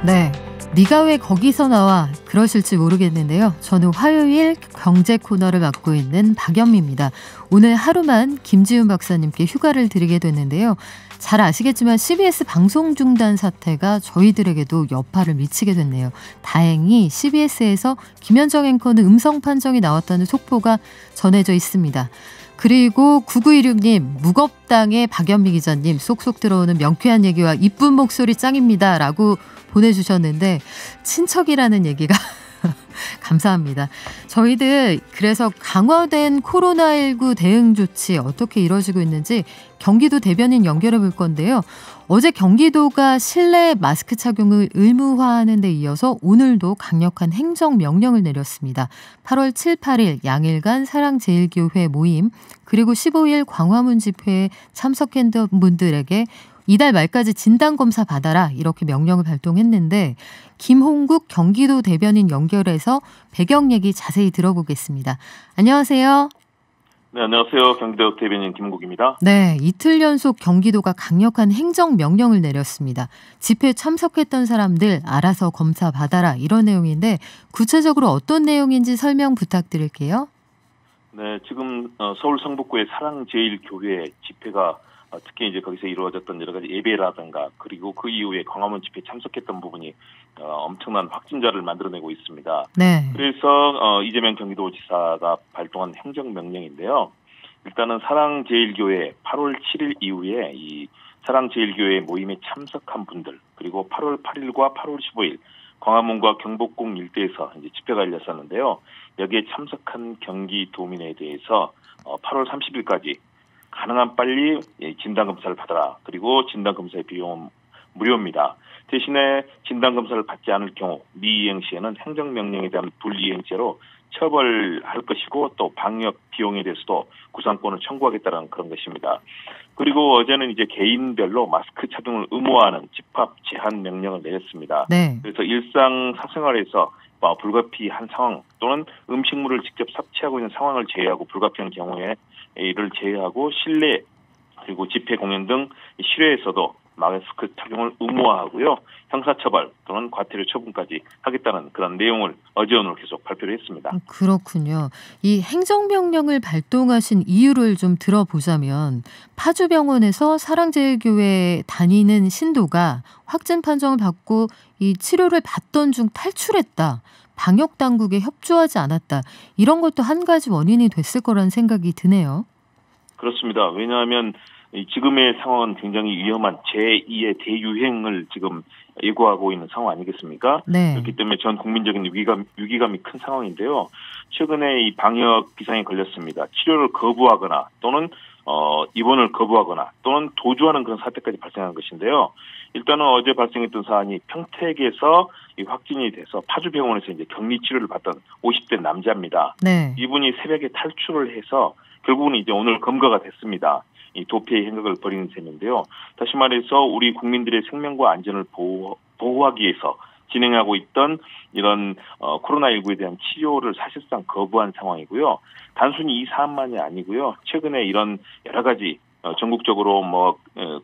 네. 네가 왜 거기서 나와 그러실지 모르겠는데요. 저는 화요일 경제 코너를 맡고 있는 박연미입니다. 오늘 하루만 김지훈 박사님께 휴가를 드리게 됐는데요. 잘 아시겠지만 CBS 방송 중단 사태가 저희들에게도 여파를 미치게 됐네요. 다행히 CBS에서 김현정 앵커는 음성 판정이 나왔다는 속보가 전해져 있습니다. 그리고 9916님, 무겁당의 박연미 기자님, 쏙쏙 들어오는 명쾌한 얘기와 이쁜 목소리 짱입니다 라고 보내주셨는데 친척이라는 얘기가 감사합니다. 저희들 그래서 강화된 코로나19 대응 조치 어떻게 이루어지고 있는지 경기도 대변인 연결해 볼 건데요. 어제 경기도가 실내 마스크 착용을 의무화하는 데 이어서 오늘도 강력한 행정명령을 내렸습니다. 8월 7, 8일 양일간 사랑제일교회 모임 그리고 15일 광화문 집회에 참석했던 분들에게 이달 말까지 진단검사 받아라 이렇게 명령을 발동했는데 김홍국 경기도 대변인 연결해서 배경 얘기 자세히 들어보겠습니다. 안녕하세요. 네, 안녕하세요. 경기도 대변인 김홍국입니다. 네, 이틀 연속 경기도가 강력한 행정명령을 내렸습니다. 집회에 참석했던 사람들 알아서 검사 받아라 이런 내용인데 구체적으로 어떤 내용인지 설명 부탁드릴게요. 네, 지금 서울 성북구의 사랑제일교회 집회가 특히 이제 거기서 이루어졌던 여러 가지 예배라든가 그리고 그 이후에 광화문 집회에 참석했던 부분이 엄청난 확진자를 만들어내고 있습니다. 네. 그래서 이재명 경기도지사가 발동한 행정명령인데요. 일단은 사랑제일교회 8월 7일 이후에 이 사랑제일교회 모임에 참석한 분들 그리고 8월 8일과 8월 15일 광화문과 경복궁 일대에서 이제 집회가 열렸었는데요. 여기에 참석한 경기도민에 대해서 8월 30일까지 가능한 빨리 진단검사를 받아라. 그리고 진단검사의 비용은 무료입니다. 대신에 진단검사를 받지 않을 경우 미이행 시에는 행정명령에 대한 불이행죄로 처벌할 것이고 또 방역 비용에 대해서도 구상권을 청구하겠다는 그런 것입니다. 그리고 어제는 이제 개인별로 마스크 착용을 의무화하는 집합 제한 명령을 내렸습니다. 네. 그래서 일상 사생활에서 불가피한 상황 또는 음식물을 직접 섭취하고 있는 상황을 제외하고 불가피한 경우에 이를 제외하고 실내 그리고 집회 공연 등 실외에서도 마스크 착용을 의무화하고요. 형사처벌 또는 과태료 처분까지 하겠다는 그런 내용을 어제 오늘 계속 발표를 했습니다. 그렇군요. 이 행정명령을 발동하신 이유를 좀 들어보자면 파주병원에서 사랑제일교회 다니는 신도가 확진 판정을 받고 이 치료를 받던 중 탈출했다. 방역당국에 협조하지 않았다. 이런 것도 한 가지 원인이 됐을 거라는 생각이 드네요. 그렇습니다. 왜냐하면 지금의 상황은 굉장히 위험한 제2의 대유행을 지금 예고하고 있는 상황 아니겠습니까? 네. 그렇기 때문에 전 국민적인 위기감이 큰 상황인데요. 최근에 이 방역 비상에 걸렸습니다. 치료를 거부하거나 또는 입원을 거부하거나 또는 도주하는 그런 사태까지 발생한 것인데요. 일단은 어제 발생했던 사안이 평택에서 이 확진이 돼서 파주병원에서 이제 격리 치료를 받던 50대 남자입니다. 네. 이분이 새벽에 탈출을 해서 결국은 이제 오늘 검거가 됐습니다. 이 도피의 행각을 벌이는 셈인데요. 다시 말해서 우리 국민들의 생명과 안전을 보호하기 위해서 진행하고 있던 이런 코로나19에 대한 치료를 사실상 거부한 상황이고요. 단순히 이 사안만이 아니고요. 최근에 이런 여러 가지 전국적으로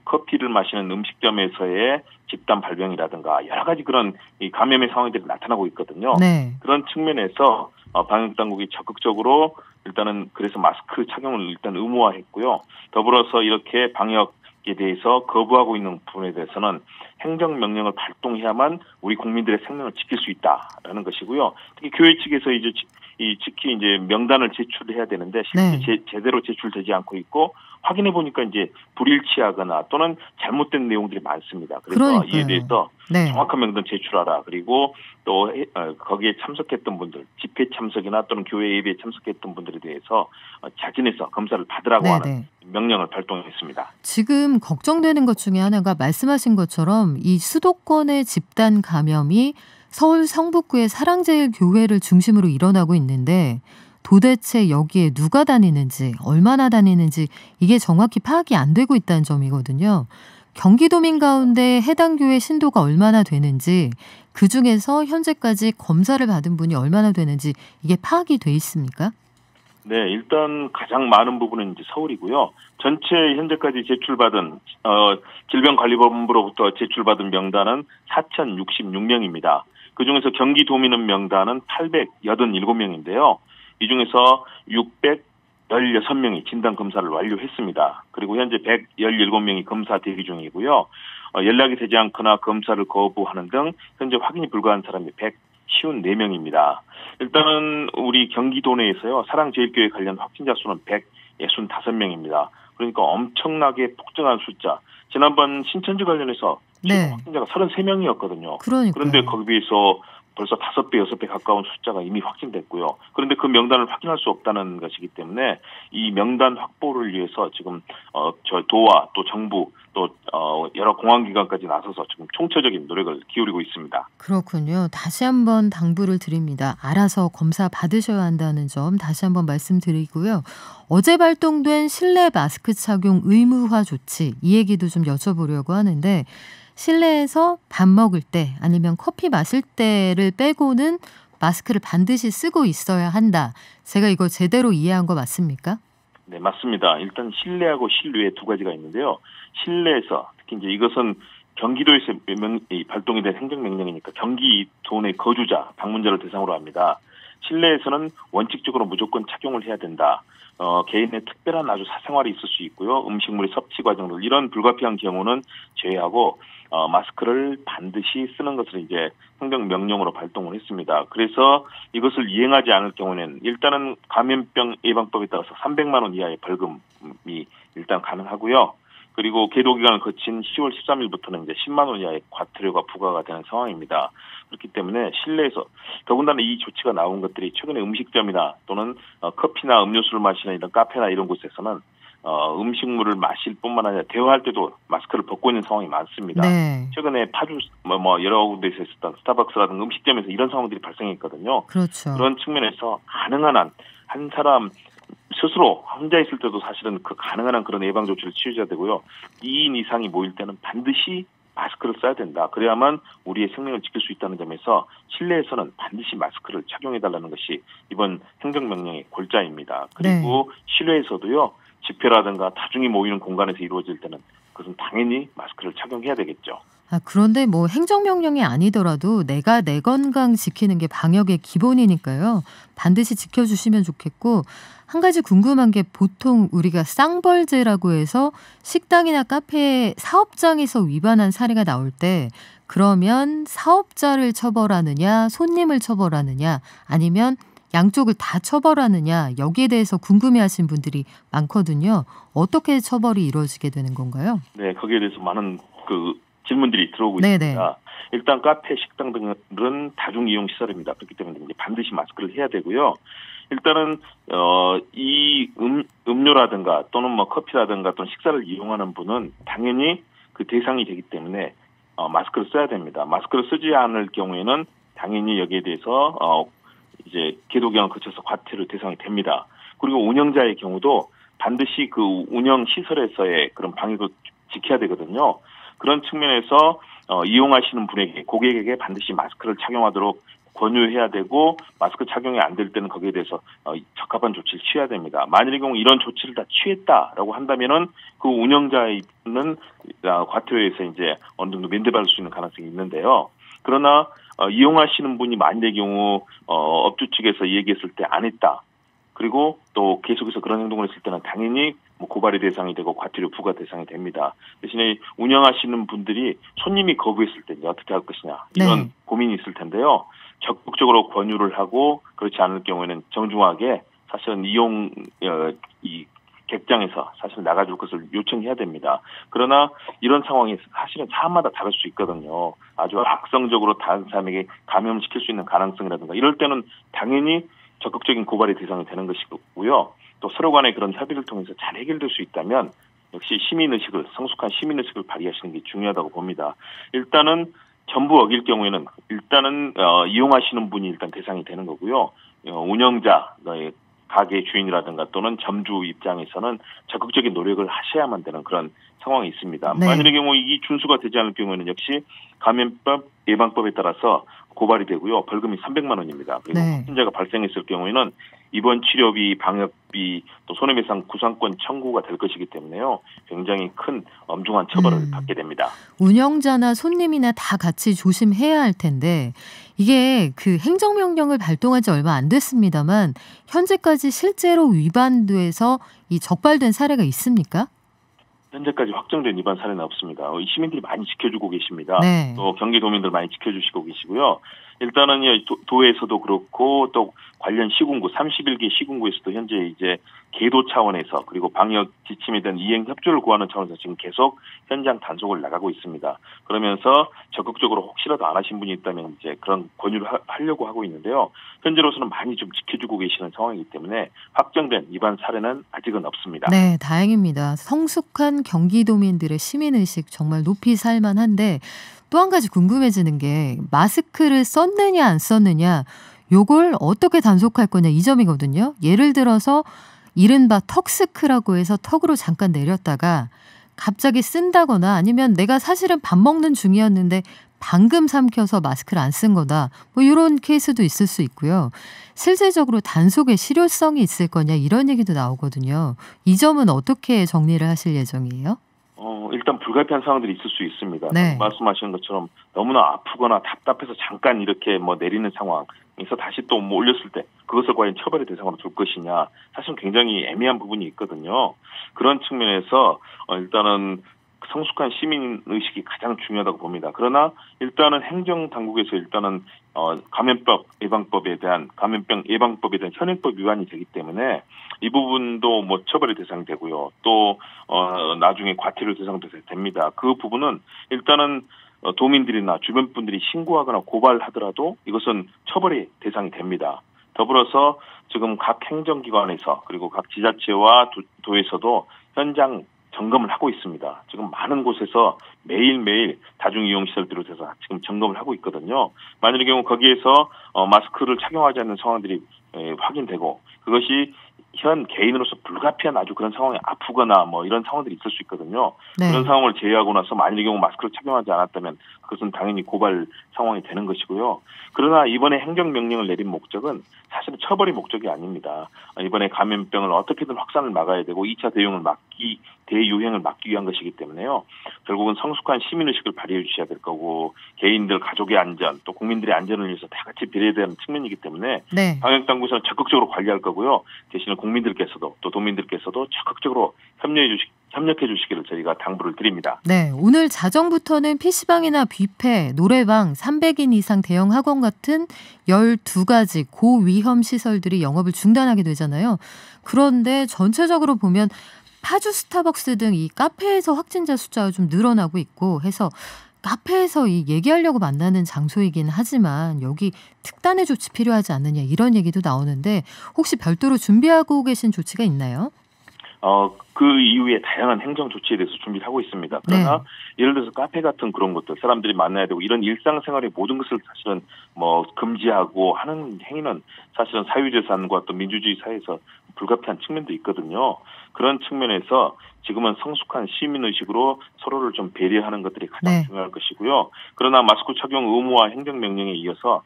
커피를 마시는 음식점에서의 집단 발병이라든가 여러 가지 그런 이 감염의 상황들이 나타나고 있거든요. 네. 그런 측면에서 방역 당국이 적극적으로 일단은 그래서 마스크 착용을 일단 의무화했고요. 더불어서 이렇게 방역에 대해서 거부하고 있는 부분에 대해서는 행정명령을 발동해야만 우리 국민들의 생명을 지킬 수 있다라는 것이고요. 특히 교회 측에서 이제 특히 이제 명단을 제출해야 되는데 실제 네. 제대로 제출되지 않고 있고 확인해 보니까 이제 불일치하거나 또는 잘못된 내용들이 많습니다. 그래서 그러니까요. 이에 대해서 네. 정확한 명단 제출하라. 그리고 또 거기에 참석했던 분들, 집회 참석이나 또는 교회 예배에 참석했던 분들에 대해서 자진해서 검사를 받으라고 하는 명령을 발동했습니다. 지금 걱정되는 것 중에 하나가 말씀하신 것처럼 이 수도권의 집단 감염이 서울 성북구의 사랑제일교회를 중심으로 일어나고 있는데 도대체 여기에 누가 다니는지 얼마나 다니는지 이게 정확히 파악이 안 되고 있다는 점이거든요. 경기도민 가운데 해당 교회 신도가 얼마나 되는지 그중에서 현재까지 검사를 받은 분이 얼마나 되는지 이게 파악이 돼 있습니까? 네, 일단 가장 많은 부분은 이제 서울이고요. 전체 현재까지 제출받은 질병관리본부로부터 제출받은 명단은 4,066명입니다. 그중에서 경기도민은 명단은 887명인데요. 이 중에서 616명이 진단검사를 완료했습니다. 그리고 현재 117명이 검사 대기 중이고요. 연락이 되지 않거나 검사를 거부하는 등 현재 확인이 불가한 사람이 154명입니다. 일단은 우리 경기도 내에서요. 사랑제일교회 관련 확진자 수는 165명입니다. 그러니까 엄청나게 폭증한 숫자. 지난번 신천지 관련해서 네. 확진자가 33명이었거든요. 그러니까요. 그런데 거기에 비해서 벌써 5배, 6배 가까운 숫자가 이미 확진됐고요. 그런데 그 명단을 확인할 수 없다는 것이기 때문에 이 명단 확보를 위해서 지금 저 도와 또 정부 또 여러 공안기관까지 나서서 지금 총체적인 노력을 기울이고 있습니다. 그렇군요. 다시 한번 당부를 드립니다. 알아서 검사 받으셔야 한다는 점 다시 한번 말씀드리고요. 어제 발동된 실내 마스크 착용 의무화 조치 이 얘기도 좀 여쭤보려고 하는데 실내에서 밥 먹을 때 아니면 커피 마실 때를 빼고는 마스크를 반드시 쓰고 있어야 한다. 제가 이거 제대로 이해한 거 맞습니까? 네, 맞습니다. 일단 실내하고 실외 두 가지가 있는데요. 실내에서 특히 이제 이것은 경기도에서 발동이 된 행정명령이니까 경기도 내 거주자, 방문자를 대상으로 합니다. 실내에서는 원칙적으로 무조건 착용을 해야 된다. 개인의 특별한 아주 사생활이 있을 수 있고요. 음식물의 섭취 과정들 이런 불가피한 경우는 제외하고 마스크를 반드시 쓰는 것을 이제 행정명령으로 발동을 했습니다. 그래서 이것을 이행하지 않을 경우는 일단은 감염병 예방법에 따라서 300만 원 이하의 벌금이 일단 가능하고요. 그리고 계도 기간을 거친 10월 13일부터는 이제 10만 원 이하의 과태료가 부과가 되는 상황입니다. 그렇기 때문에 실내에서 더군다나 이 조치가 나온 것들이 최근에 음식점이나 또는 커피나 음료수를 마시는 이런 카페나 이런 곳에서는 음식물을 마실 뿐만 아니라 대화할 때도 마스크를 벗고 있는 상황이 많습니다. 네. 최근에 파주 여러 군데에서 있었던 스타벅스라든가 음식점에서 이런 상황들이 발생했거든요. 그렇죠. 그런 측면에서 가능한 한 사람 스스로 혼자 있을 때도 사실은 그 가능한 한 그런 예방 조치를 취해야 되고요. 2인 이상이 모일 때는 반드시 마스크를 써야 된다. 그래야만 우리의 생명을 지킬 수 있다는 점에서 실내에서는 반드시 마스크를 착용해달라는 것이 이번 행정명령의 골자입니다. 그리고 네. 실외에서도요. 집회라든가 다중이 모이는 공간에서 이루어질 때는 그것은 당연히 마스크를 착용해야 되겠죠. 그런데 뭐 행정명령이 아니더라도 내가 내 건강 지키는 게 방역의 기본이니까요. 반드시 지켜주시면 좋겠고 한 가지 궁금한 게 보통 우리가 쌍벌제라고 해서 식당이나 카페 사업장에서 위반한 사례가 나올 때 그러면 사업자를 처벌하느냐 손님을 처벌하느냐 아니면 양쪽을 다 처벌하느냐 여기에 대해서 궁금해하신 분들이 많거든요. 어떻게 처벌이 이루어지게 되는 건가요? 네, 거기에 대해서 많은 질문들이 들어오고 네네. 있습니다. 일단 카페, 식당 등은 다중이용 시설입니다. 그렇기 때문에 이제 반드시 마스크를 해야 되고요. 일단은 이 음료라든가 또는 뭐 커피라든가 또는 식사를 이용하는 분은 당연히 그 대상이 되기 때문에 마스크를 써야 됩니다. 마스크를 쓰지 않을 경우에는 당연히 여기에 대해서 이제 계도 기간을 거쳐서 과태료 대상이 됩니다. 그리고 운영자의 경우도 반드시 그 운영 시설에서의 그런 방역을 지켜야 되거든요. 그런 측면에서 이용하시는 분에게 고객에게 반드시 마스크를 착용하도록 권유해야 되고 마스크 착용이 안 될 때는 거기에 대해서 적합한 조치를 취해야 됩니다. 만일의 경우 이런 조치를 다 취했다라고 한다면은 그 운영자는 과태료에서 이제 어느 정도 면제받을 수 있는 가능성이 있는데요. 그러나 이용하시는 분이 만일의 경우 업주 측에서 얘기했을 때 안 했다. 그리고 또 계속해서 그런 행동을 했을 때는 당연히 고발의 대상이 되고 과태료 부과 대상이 됩니다. 대신에 운영하시는 분들이 손님이 거부했을 때 어떻게 할 것이냐 이런 네. 고민이 있을 텐데요. 적극적으로 권유를 하고 그렇지 않을 경우에는 정중하게 사실은 이 객장에서 사실 나가줄 것을 요청해야 됩니다. 그러나 이런 상황이 사실은 사람마다 다를 수 있거든요. 아주 악성적으로 다른 사람에게 감염시킬 수 있는 가능성이라든가 이럴 때는 당연히 적극적인 고발의 대상이 되는 것이고요. 또 서로 간의 그런 협의를 통해서 잘 해결될 수 있다면 역시 성숙한 시민의식을 발휘하시는 게 중요하다고 봅니다. 일단은 전부 어길 경우에는 일단은 이용하시는 분이 일단 대상이 되는 거고요. 운영자, 가게 주인이라든가 또는 점주 입장에서는 적극적인 노력을 하셔야만 되는 그런 상황이 있습니다. 네. 만일의 경우 이 준수가 되지 않을 경우에는 역시 감염법 예방법에 따라서 고발이 되고요. 벌금이 300만 원입니다. 그리고 네. 확진자가 발생했을 경우에는 입원 치료비, 방역비, 또 손해배상 구상권 청구가 될 것이기 때문에요. 굉장히 큰 엄중한 처벌을 받게 됩니다. 운영자나 손님이나 다 같이 조심해야 할 텐데 이게 그 행정명령을 발동한 지 얼마 안 됐습니다만 현재까지 실제로 위반돼서 이 적발된 사례가 있습니까? 현재까지 확정된 위반 사례는 없습니다. 시민들이 많이 지켜주고 계십니다. 네. 또 경기도민들 많이 지켜주시고 계시고요. 일단은 도에서도 그렇고 또 관련 시군구 31개 시군구에서도 현재 이제 계도 차원에서 그리고 방역 지침에 대한 이행 협조를 구하는 차원에서 지금 계속 현장 단속을 나가고 있습니다. 그러면서 적극적으로 혹시라도 안 하신 분이 있다면 이제 그런 권유를 하려고 하고 있는데요. 현재로서는 많이 좀 지켜주고 계시는 상황이기 때문에 확정된 위반 사례는 아직은 없습니다. 네, 다행입니다. 성숙한 경기도민들의 시민의식 정말 높이 살만한데 또 한 가지 궁금해지는 게 마스크를 썼느냐 안 썼느냐 요걸 어떻게 단속할 거냐 이 점이거든요. 예를 들어서 이른바 턱스크라고 해서 턱으로 잠깐 내렸다가 갑자기 쓴다거나 아니면 내가 사실은 밥 먹는 중이었는데 방금 삼켜서 마스크를 안 쓴 거다. 뭐 이런 케이스도 있을 수 있고요. 실질적으로 단속의 실효성이 있을 거냐 이런 얘기도 나오거든요. 이 점은 어떻게 정리를 하실 예정이에요? 일단 불가피한 상황들이 있을 수 있습니다. 네. 말씀하시는 것처럼 너무나 아프거나 답답해서 잠깐 이렇게 내리는 상황에서 다시 또 올렸을 때 그것을 과연 처벌의 대상으로 둘 것이냐 사실은 굉장히 애매한 부분이 있거든요. 그런 측면에서 일단은 성숙한 시민 의식이 가장 중요하다고 봅니다. 그러나 일단은 행정 당국에서 일단은 감염병 예방법에 대한 현행법 위반이 되기 때문에 이 부분도 처벌의 대상이 되고요. 또 나중에 과태료 대상도 됩니다. 그 부분은 일단은 도민들이나 주변 분들이 신고하거나 고발하더라도 이것은 처벌의 대상이 됩니다. 더불어서 지금 각 행정기관에서 그리고 각 지자체와 도에서도 현장 점검을 하고 있습니다. 지금 많은 곳에서 매일매일 다중이용시설 비롯해서 지금 점검을 하고 있거든요. 만일의 경우 거기에서 마스크를 착용하지 않는 상황들이 확인되고 그것이 현 개인으로서 불가피한 아주 그런 상황에 아프거나 이런 상황들이 있을 수 있거든요. 네. 그런 상황을 제외하고 나서 만일의 경우 마스크를 착용하지 않았다면 그것은 당연히 고발 상황이 되는 것이고요. 그러나 이번에 행정명령을 내린 목적은 사실은 처벌이 목적이 아닙니다. 이번에 감염병을 어떻게든 확산을 막아야 되고 2차 대유행을 막기 위한 것이기 때문에요. 결국은 성숙한 시민의식을 발휘해 주셔야 될 거고 개인들, 가족의 안전, 또 국민들의 안전을 위해서 다 같이 비례해야 되는 측면이기 때문에 네. 방역당국에서는 적극적으로 관리할 거고요. 대신에 국민들께서도 또 도민들께서도 적극적으로 협력해 주시기를 저희가 당부를 드립니다. 네, 오늘 자정부터는 PC방이나 뷔페, 노래방, 300인 이상 대형 학원 같은 12가지 고위험 시설들이 영업을 중단하게 되잖아요. 그런데 전체적으로 보면 파주 스타벅스 등 이 카페에서 확진자 숫자가 좀 늘어나고 있고 해서 카페에서 얘기하려고 만나는 장소이긴 하지만 여기 특단의 조치 필요하지 않느냐 이런 얘기도 나오는데 혹시 별도로 준비하고 계신 조치가 있나요? 그 이후에 다양한 행정 조치에 대해서 준비를 하고 있습니다. 그러나 네. 예를 들어서 카페 같은 그런 것들 사람들이 만나야 되고 이런 일상생활의 모든 것을 사실은 금지하고 하는 행위는 사실은 사유재산과 또 민주주의 사회에서 불가피한 측면도 있거든요. 그런 측면에서 지금은 성숙한 시민의식으로 서로를 좀 배려하는 것들이 가장 네. 중요할 것이고요. 그러나 마스크 착용 의무화 행정명령에 이어서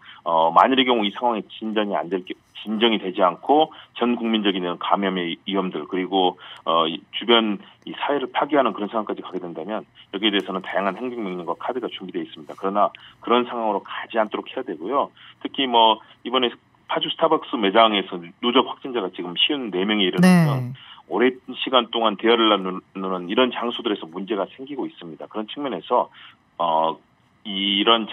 만일의 경우 이 상황이 진정이 되지 않고 전 국민적인 감염의 위험들 그리고 주변 이 사회를 파괴하는 그런 상황까지 가게 된다면 여기에 대해서는 다양한 행정명령과 카드가 준비되어 있습니다. 그러나 그런 상황으로 가지 않도록 해야 되고요. 특히 이번에 파주 스타벅스 매장에서 누적 확진자가 지금 54명에 이르는 네. 오랜 시간 동안 대화를 나누는 이런 장소들에서 문제가 생기고 있습니다. 그런 측면에서 이런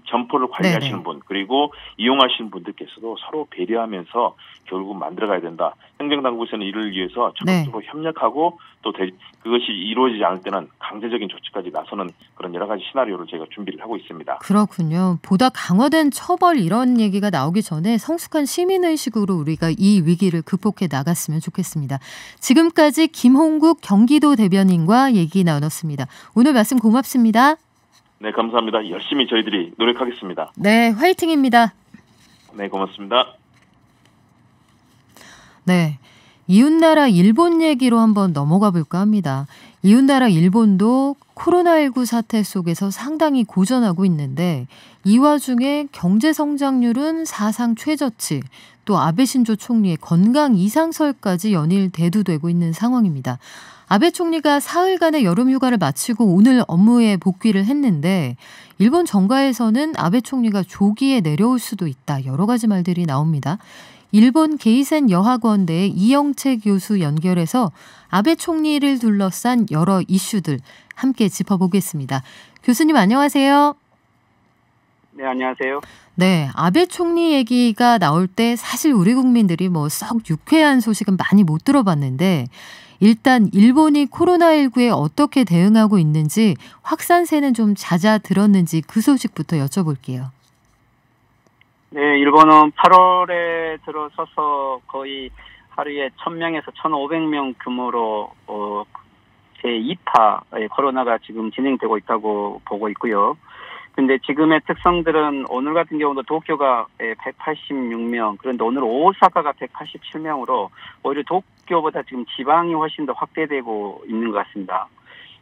점포를 관리하시는 네네. 분 그리고 이용하시는 분들께서도 서로 배려하면서 결국 만들어가야 된다. 행정당국에서는 이를 위해서 적극적으로 협력하고 또 그것이 이루어지지 않을 때는 강제적인 조치까지 나서는 그런 여러 가지 시나리오를 저희가 준비를 하고 있습니다. 그렇군요. 보다 강화된 처벌 이런 얘기가 나오기 전에 성숙한 시민의식으로 우리가 이 위기를 극복해 나갔으면 좋겠습니다. 지금까지 김홍국 경기도 대변인과 얘기 나눴습니다. 오늘 말씀 고맙습니다. 네, 감사합니다. 열심히 저희들이 노력하겠습니다. 네, 화이팅입니다. 네, 고맙습니다. 네, 이웃나라 일본 얘기로 한번 넘어가 볼까 합니다. 이웃나라 일본도 코로나19 사태 속에서 상당히 고전하고 있는데 이 와중에 경제 성장률은 사상 최저치, 또 아베 신조 총리의 건강 이상설까지 연일 대두되고 있는 상황입니다. 아베 총리가 사흘간의 여름 휴가를 마치고 오늘 업무에 복귀를 했는데 일본 정가에서는 아베 총리가 조기에 내려올 수도 있다. 여러 가지 말들이 나옵니다. 일본 게이센 여학원대의 이영채 교수 연결해서 아베 총리를 둘러싼 여러 이슈들 함께 짚어보겠습니다. 교수님 안녕하세요. 네, 안녕하세요. 네, 아베 총리 얘기가 나올 때 사실 우리 국민들이 뭐 썩 유쾌한 소식은 많이 못 들어봤는데 일단 일본이 코로나19에 어떻게 대응하고 있는지 확산세는 좀 잦아들었는지 그 소식부터 여쭤볼게요. 네, 일본은 8월에 들어서서 거의 하루에 1,000명에서 1,500명 규모로 제2파 코로나가 지금 진행되고 있다고 보고 있고요. 근데 지금의 특성들은 오늘 같은 경우도 도쿄가 186명, 그런데 오늘 오사카가 187명으로 오히려 도쿄보다 지금 지방이 훨씬 더 확대되고 있는 것 같습니다.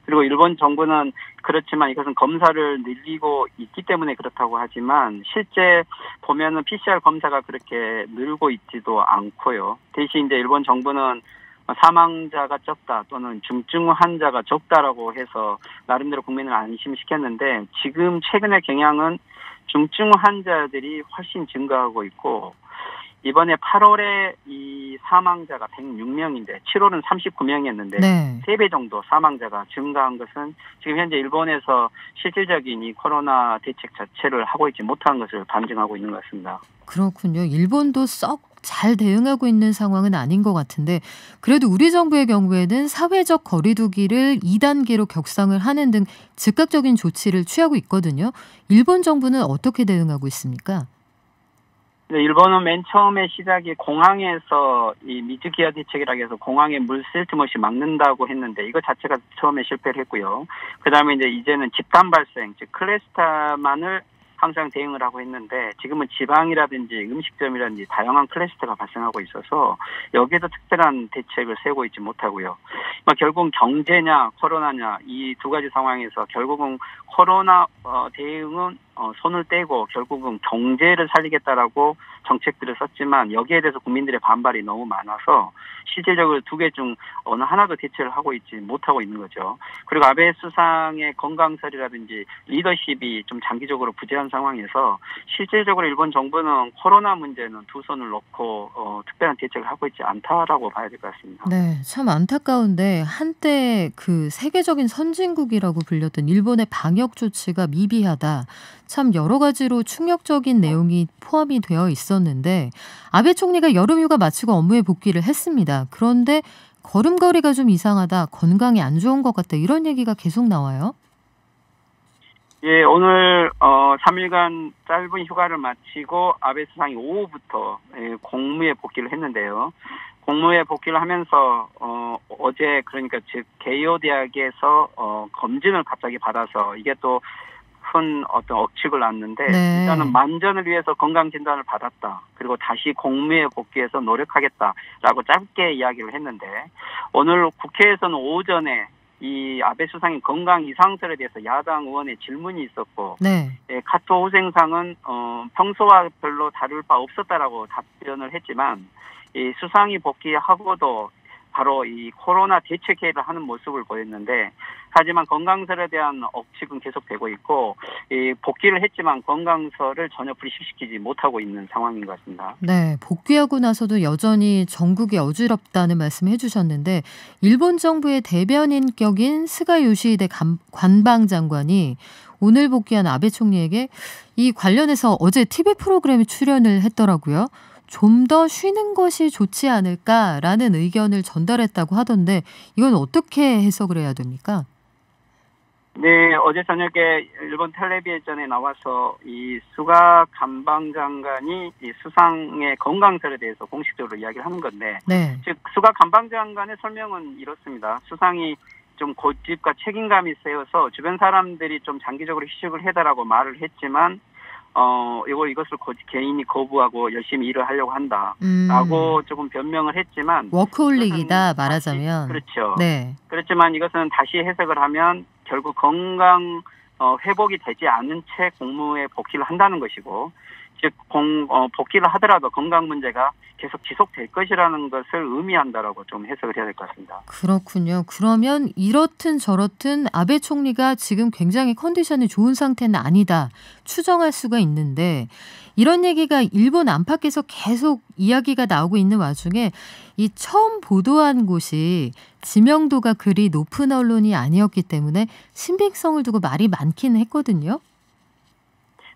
그리고 일본 정부는 그렇지만 이것은 검사를 늘리고 있기 때문에 그렇다고 하지만 실제 보면은 PCR 검사가 그렇게 늘고 있지도 않고요. 대신 이제 일본 정부는 사망자가 적다 또는 중증 환자가 적다라고 해서 나름대로 국민을 안심시켰는데 지금 최근의 경향은 중증 환자들이 훨씬 증가하고 있고 이번에 8월에 이 사망자가 106명인데 7월은 39명이었는데 네. 3배 정도 사망자가 증가한 것은 지금 현재 일본에서 실질적인 이 코로나 대책 자체를 하고 있지 못한 것을 반증하고 있는 것 같습니다. 그렇군요. 일본도 썩 잘 대응하고 있는 상황은 아닌 것 같은데 그래도 우리 정부의 경우에는 사회적 거리두기를 2단계로 격상을 하는 등 즉각적인 조치를 취하고 있거든요. 일본 정부는 어떻게 대응하고 있습니까? 네, 일본은 맨 처음에 시작이 공항에서 이 미즈기야 대책이라고 해서 공항에 물 쓸 틈 없이 막는다고 했는데 이거 자체가 처음에 실패를 했고요. 그다음에 이제는 집단 발생, 즉 클래스터만을 항상 대응을 하고 했는데 지금은 지방이라든지 음식점이라든지 다양한 클래스터가 발생하고 있어서 여기에도 특별한 대책을 세우고 있지 못하고요. 결국은 경제냐 코로나냐 이 두 가지 상황에서 결국은 코로나 대응은 손을 떼고 결국은 경제를 살리겠다라고 정책들을 썼지만 여기에 대해서 국민들의 반발이 너무 많아서 실질적으로 두 개 중 어느 하나도 대처를 하고 있지 못하고 있는 거죠. 그리고 아베 수상의 건강설이라든지 리더십이 좀 장기적으로 부재한 상황에서 실질적으로 일본 정부는 코로나 문제는 두 손을 놓고 특별한 대책을 하고 있지 않다라고 봐야 될 것 같습니다. 네, 참 안타까운데 한때 그 세계적인 선진국이라고 불렸던 일본의 방역 조치가 미비하다. 참 여러 가지로 충격적인 내용이 포함이 되어 있었는데 아베 총리가 여름휴가 마치고 업무에 복귀를 했습니다. 그런데 걸음걸이가 좀 이상하다, 건강이 안 좋은 것 같다 이런 얘기가 계속 나와요. 예, 오늘 3일간 짧은 휴가를 마치고 아베 수상이 오후부터 공무에 복귀를 했는데요. 공무에 복귀를 하면서 어제 그러니까 즉 게이오 대학에서 검진을 갑자기 받아서 이게 또 큰 어떤 억측을 낳았는데 네. 일단은 만전을 위해서 건강 진단을 받았다. 그리고 다시 공무에 복귀해서 노력하겠다라고 짧게 이야기를 했는데 오늘 국회에서는 오전에 이 아베 수상의 건강 이상설에 대해서 야당 의원의 질문이 있었고 네. 카토 후생상은 평소와 별로 다를 바 없었다라고 답변을 했지만 이 수상이 복귀하고도 바로 이 코로나 대책 회의를 하는 모습을 보였는데 하지만 건강설에 대한 억측은 계속되고 있고 이 복귀를 했지만 건강설을 전혀 불식시키지 못하고 있는 상황인 것 같습니다. 네, 복귀하고 나서도 여전히 전국이 어지럽다는 말씀 해주셨는데 일본 정부의 대변인격인 스가 요시히데 관방장관이 오늘 복귀한 아베 총리에게 이 관련해서 어제 TV 프로그램에 출연을 했더라고요. 좀 더 쉬는 것이 좋지 않을까라는 의견을 전달했다고 하던데 이건 어떻게 해석을 해야 됩니까? 네, 어제 저녁에 일본 텔레비전에 나와서 이 수가 관방장관이 이 수상의 건강설에 대해서 공식적으로 이야기를 하는 건데, 네. 즉 수가 관방장관의 설명은 이렇습니다. 수상이 좀 고집과 책임감이 세어서 주변 사람들이 좀 장기적으로 휴식을 해달라고 말을 했지만 이것을 개인이 거부하고 열심히 일을 하려고 한다라고 조금 변명을 했지만 워크홀릭이다 말하자면. 그렇죠. 네. 그렇지만 이것은 다시 해석을 하면 결국 건강 회복이 되지 않은 채 공무에 복귀를 한다는 것이고, 즉 복귀를 하더라도 건강 문제가 계속 지속될 것이라는 것을 의미한다라고 좀 해석을 해야 될 것 같습니다. 그렇군요. 그러면 이렇든 저렇든 아베 총리가 지금 굉장히 컨디션이 좋은 상태는 아니다 추정할 수가 있는데, 이런 얘기가 일본 안팎에서 계속 이야기가 나오고 있는 와중에 이 처음 보도한 곳이 지명도가 그리 높은 언론이 아니었기 때문에 신빙성을 두고 말이 많기는 했거든요.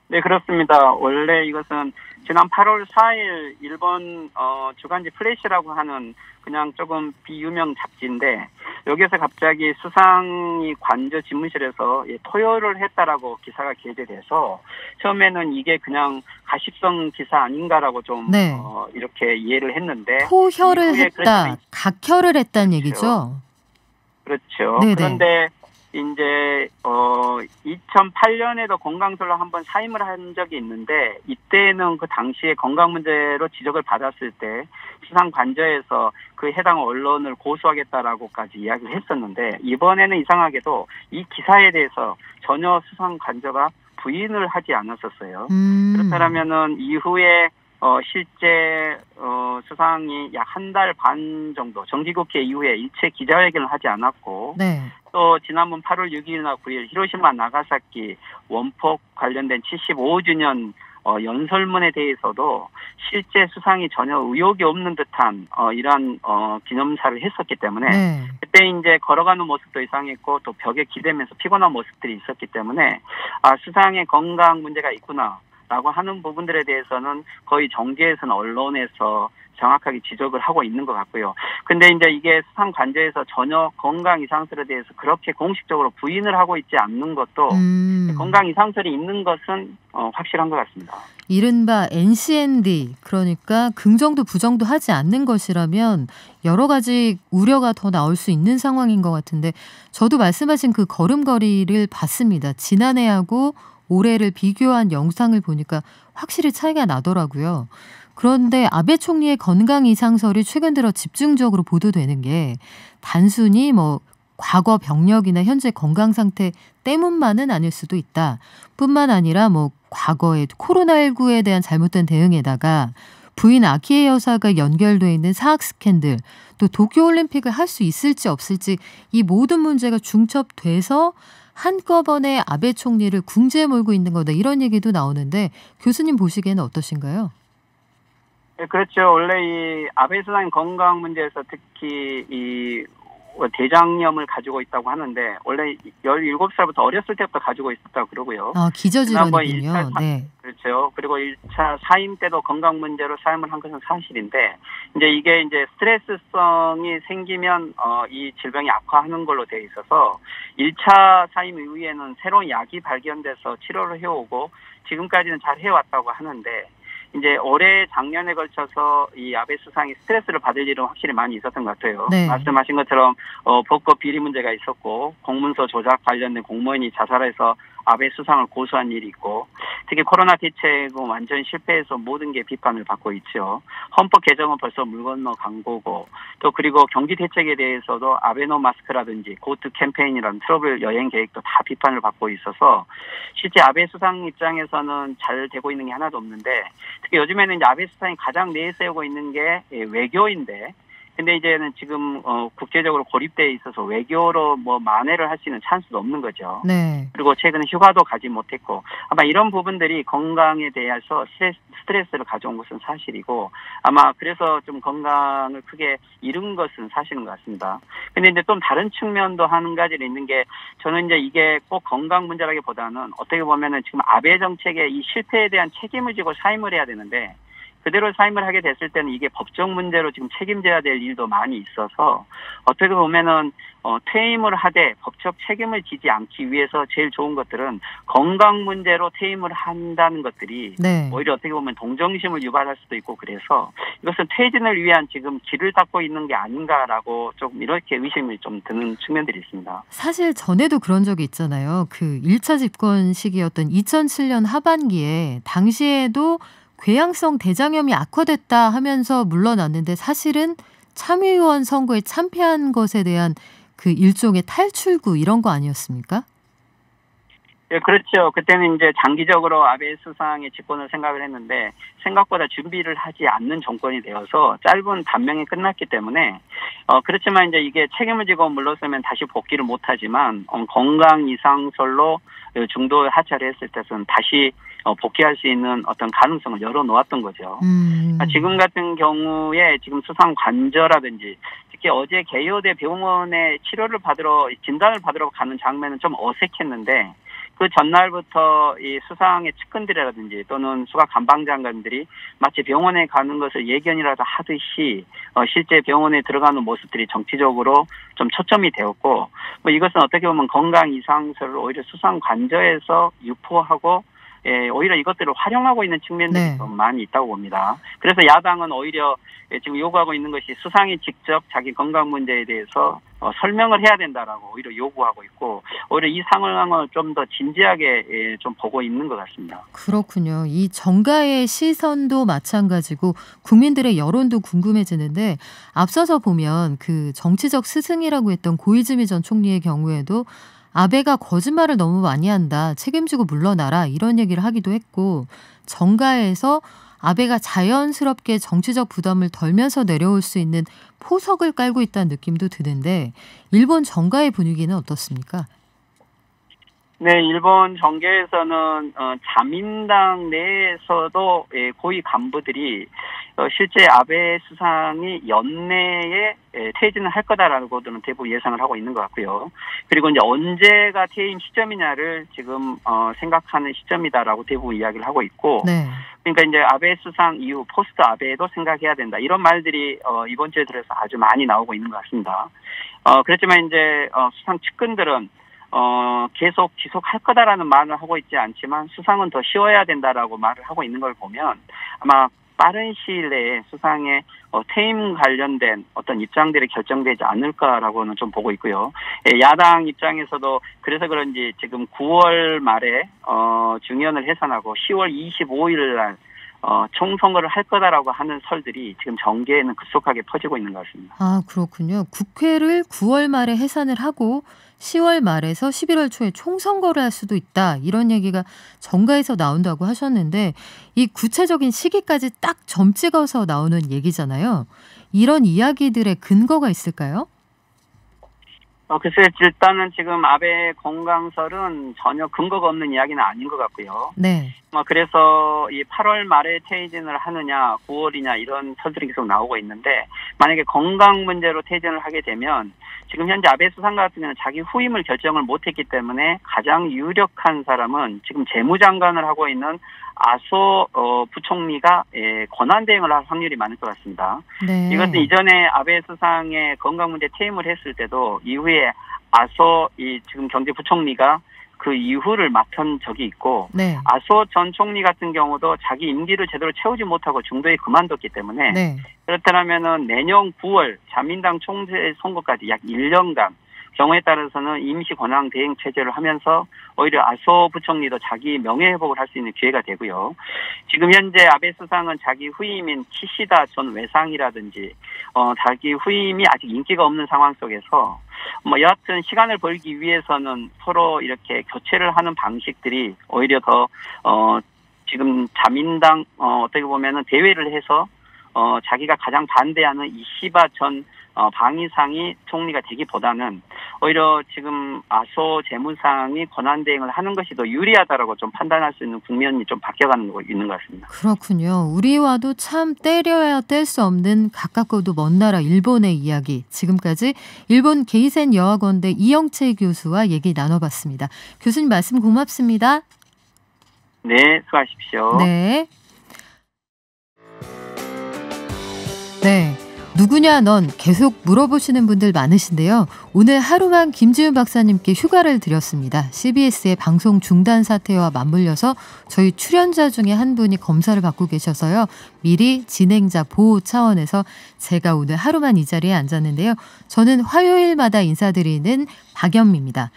네, 그렇습니다. 원래 이것은 지난 8월 4일 일본 주간지 플래시라고 하는 그냥 조금 비유명 잡지인데, 여기에서 갑자기 수상이 관저 집무실에서 토요를 했다라고 기사가 게재돼서 처음에는 이게 그냥 가십성 기사 아닌가라고 좀 네. 이렇게 이해를 했는데, 토혈을 했다, 각혈을 했다는 얘기죠. 그렇죠. 네네. 그런데 이제 2008년에도 건강술로 한번 사임을 한 적이 있는데, 이때는 그 당시에 건강 문제로 지적을 받았을 때 수상 관저에서 그 해당 언론을 고소하겠다라고까지 이야기를 했었는데, 이번에는 이상하게도 이 기사에 대해서 전혀 수상 관저가 부인을 하지 않았었어요. 그렇다면은 이후에 실제 수상이 약 한 달 반 정도 정기국회 이후에 일체 기자회견을 하지 않았고, 네. 또 지난번 8월 6일이나 9일 히로시마 나가사키 원폭 관련된 75주년 연설문에 대해서도 실제 수상이 전혀 의혹이 없는 듯한 이러한 기념사를 했었기 때문에, 네. 그때 이제 걸어가는 모습도 이상했고 또 벽에 기대면서 피곤한 모습들이 있었기 때문에 수상의 건강 문제가 있구나라고 하는 부분들에 대해서는 거의 정계에서는 언론에서 정확하게 지적을 하고 있는 것 같고요. 근데 이제 이게 수상 관저에서 전혀 건강 이상설에 대해서 그렇게 공식적으로 부인을 하고 있지 않는 것도 건강 이상설이 있는 것은 확실한 것 같습니다. 이른바 NCND, 그러니까 긍정도 부정도 하지 않는 것이라면 여러 가지 우려가 더 나올 수 있는 상황인 것 같은데, 저도 말씀하신 그 걸음걸이를 봤습니다. 지난해하고 올해를 비교한 영상을 보니까 확실히 차이가 나더라고요. 그런데 아베 총리의 건강 이상설이 최근 들어 집중적으로 보도되는 게 단순히 과거 병력이나 현재 건강 상태 때문만은 아닐 수도 있다. 뿐만 아니라 과거에 코로나19에 대한 잘못된 대응에다가 부인 아키에 여사가 연결돼 있는 사학 스캔들, 또 도쿄올림픽을 할 수 있을지 없을지 이 모든 문제가 중첩돼서 한꺼번에 아베 총리를 궁지에 몰고 있는 거다, 이런 얘기도 나오는데 교수님 보시기에는 어떠신가요? 네, 그렇죠. 원래 이 아베 수상 건강 문제에서 특히 이 대장염을 가지고 있다고 하는데, 원래 17살부터 어렸을 때부터 가지고 있었다고 그러고요. 기저질환이군요. 네. 그렇죠. 그리고 1차 사임 때도 건강 문제로 사임을 한 것은 사실인데, 이게 스트레스성이 생기면 이 질병이 악화하는 걸로 되어 있어서 1차 사임 이후에는 새로운 약이 발견돼서 치료를 해오고 지금까지는 잘 해왔다고 하는데, 올해 작년에 걸쳐서 이 아베 수상이 스트레스를 받을 일은 확실히 많이 있었던 것 같아요. 네. 말씀하신 것처럼 벚꽃 비리 문제가 있었고, 공문서 조작 관련된 공무원이 자살해서 아베 수상을 고소한 일이 있고, 특히 코로나 대책은 완전 실패해서 모든 게 비판을 받고 있죠. 헌법 개정은 벌써 물 건너 간 거고, 또 그리고 경기 대책에 대해서도 아베노 마스크라든지 고트 캠페인이라는 트러블 여행 계획도 다 비판을 받고 있어서 실제 아베 수상 입장에서는 잘 되고 있는 게 하나도 없는데, 특히 요즘에는 아베 수상이 가장 내세우고 있는 게 외교인데, 근데 이제는 지금 국제적으로 고립되어 있어서 외교로 만회를 할 수 있는 찬스도 없는 거죠. 네. 그리고 최근에 휴가도 가지 못했고, 아마 이런 부분들이 건강에 대해서 스트레스를 가져온 것은 사실이고, 아마 그래서 좀 건강을 크게 잃은 것은 사실인 것 같습니다. 근데 좀 다른 측면도 한 가지는 있는 게, 저는 이게 꼭 건강 문제라기보다는 어떻게 보면은 지금 아베 정책의 이 실패에 대한 책임을 지고 사임을 해야 되는데, 그대로 사임을 하게 됐을 때는 이게 법적 문제로 지금 책임져야 될 일도 많이 있어서 어떻게 보면은 퇴임을 하되 법적 책임을 지지 않기 위해서 제일 좋은 것들은 건강 문제로 퇴임을 한다는 것들이 네. 오히려 어떻게 보면 동정심을 유발할 수도 있고 그래서 이것은 퇴진을 위한 지금 길을 닦고 있는 게 아닌가라고 좀 이렇게 의심이 좀 드는 측면들이 있습니다. 사실 전에도 그런 적이 있잖아요. 그 1차 집권 시기였던 2007년 하반기에 당시에도 궤양성 대장염이 악화됐다 하면서 물러났는데 사실은 참의원 선거에 참패한 것에 대한 그 일종의 탈출구 이런 거 아니었습니까? 예, 그렇죠. 그때는 이제 장기적으로 아베 수상의 집권을 생각을 했는데 생각보다 준비를 하지 않는 정권이 되어서 짧은 단명에 끝났기 때문에 그렇지만 이제 이게 책임을 지고 물러서면 다시 복귀를 못하지만 건강 이상설로 중도 하차를 했을 때는 다시 복귀할 수 있는 어떤 가능성을 열어놓았던 거죠. 지금 같은 경우에 지금 수상 관저라든지 특히 어제 개요대 병원에 치료를 받으러 진단을 받으러 가는 장면은 좀 어색했는데 그 전날부터 이 수상의 측근들이라든지 또는 수가 감방장관들이 마치 병원에 가는 것을 예견이라도 하듯이 실제 병원에 들어가는 모습들이 정치적으로 좀 초점이 되었고 뭐 이것은 어떻게 보면 건강 이상설을 오히려 수상 관저에서 유포하고 오히려 이것들을 활용하고 있는 측면들이 네. 좀 많이 있다고 봅니다. 그래서 야당은 오히려 지금 요구하고 있는 것이 수상이 직접 자기 건강 문제에 대해서 설명을 해야 된다라고 오히려 요구하고 있고 오히려 이 상황을 좀 더 진지하게 좀 보고 있는 것 같습니다. 그렇군요. 이 정가의 시선도 마찬가지고 국민들의 여론도 궁금해지는데 앞서서 보면 그 정치적 스승이라고 했던 고이즈미 전 총리의 경우에도 아베가 거짓말을 너무 많이 한다. 책임지고 물러나라. 이런 얘기를 하기도 했고 정가에서 아베가 자연스럽게 정치적 부담을 덜면서 내려올 수 있는 포석을 깔고 있다는 느낌도 드는데 일본 정가의 분위기는 어떻습니까? 네, 일본 정계에서는 자민당 내에서도 고위 간부들이 실제 아베 수상이 연내에 퇴진을 할 거다라고는 대부분 예상을 하고 있는 것 같고요. 그리고 이제 언제가 퇴임 시점이냐를 지금 생각하는 시점이다라고 대부분 이야기를 하고 있고, 네. 그러니까 이제 아베 수상 이후 포스트 아베도 생각해야 된다 이런 말들이 이번 주에 들어서 아주 많이 나오고 있는 것 같습니다. 그렇지만 이제 수상 측근들은 계속 지속할 거다라는 말을 하고 있지 않지만 수상은 더 쉬워야 된다라고 말을 하고 있는 걸 보면 아마 빠른 시일 내에 수상의 퇴임 관련된 어떤 입장들이 결정되지 않을까라고는 좀 보고 있고요. 야당 입장에서도 그래서 그런지 지금 9월 말에 중연을 해산하고 10월 25일 날 총선거를 할 거다라고 하는 설들이 지금 정계에는 급속하게 퍼지고 있는 것 같습니다. 아, 그렇군요. 국회를 9월 말에 해산을 하고 10월 말에서 11월 초에 총선거를 할 수도 있다. 이런 얘기가 정가에서 나온다고 하셨는데 이 구체적인 시기까지 딱 점 찍어서 나오는 얘기잖아요. 이런 이야기들의 근거가 있을까요? 글쎄 일단은 지금 아베 건강설은 전혀 근거가 없는 이야기는 아닌 것 같고요. 네. 그래서 이 8월 말에 퇴진을 하느냐 9월이냐 이런 설들이 계속 나오고 있는데 만약에 건강 문제로 퇴진을 하게 되면 지금 현재 아베 수상 같은 경우는 자기 후임을 결정을 못했기 때문에 가장 유력한 사람은 지금 재무장관을 하고 있는 아소 부총리가 권한대행을 할 확률이 많을 것 같습니다. 네. 이것은 이전에 아베 수상의 건강 문제 퇴임을 했을 때도 이후에 아소 지금 경제부총리가 그 이후를 맡은 적이 있고 네. 아소 전 총리 같은 경우도 자기 임기를 제대로 채우지 못하고 중도에 그만뒀기 때문에 네. 그렇다면은 내년 9월 자민당 총재 선거까지 약 1년간 경우에 따라서는 임시 권한 대행 체제를 하면서 오히려 아소 부총리도 자기 명예회복을 할 수 있는 기회가 되고요. 지금 현재 아베 수상은 자기 후임인 키시다 전 외상이라든지 자기 후임이 아직 인기가 없는 상황 속에서 여하튼 시간을 벌기 위해서는 서로 이렇게 교체를 하는 방식들이 오히려 더 지금 자민당 어떻게 보면은 대회를 해서 자기가 가장 반대하는 이시바 전 방위상이 총리가 되기보다는 오히려 지금 아소 재무상이 권한대행을 하는 것이 더 유리하다라고 좀 판단할 수 있는 국면이 좀 바뀌어가는 거 있는 것 같습니다. 그렇군요. 우리와도 참 때려야 뗄 수 없는 가깝고도 먼 나라 일본의 이야기. 지금까지 일본 게이센 여학원대 이영채 교수와 얘기 나눠봤습니다. 교수님 말씀 고맙습니다. 네, 수고하십시오. 네. 네. 누구냐 넌 계속 물어보시는 분들 많으신데요. 오늘 하루만 김지훈 박사님께 휴가를 드렸습니다. CBS의 방송 중단 사태와 맞물려서 저희 출연자 중에 한 분이 검사를 받고 계셔서요. 미리 진행자 보호 차원에서 제가 오늘 하루만 이 자리에 앉았는데요. 저는 화요일마다 인사드리는 박연미입니다.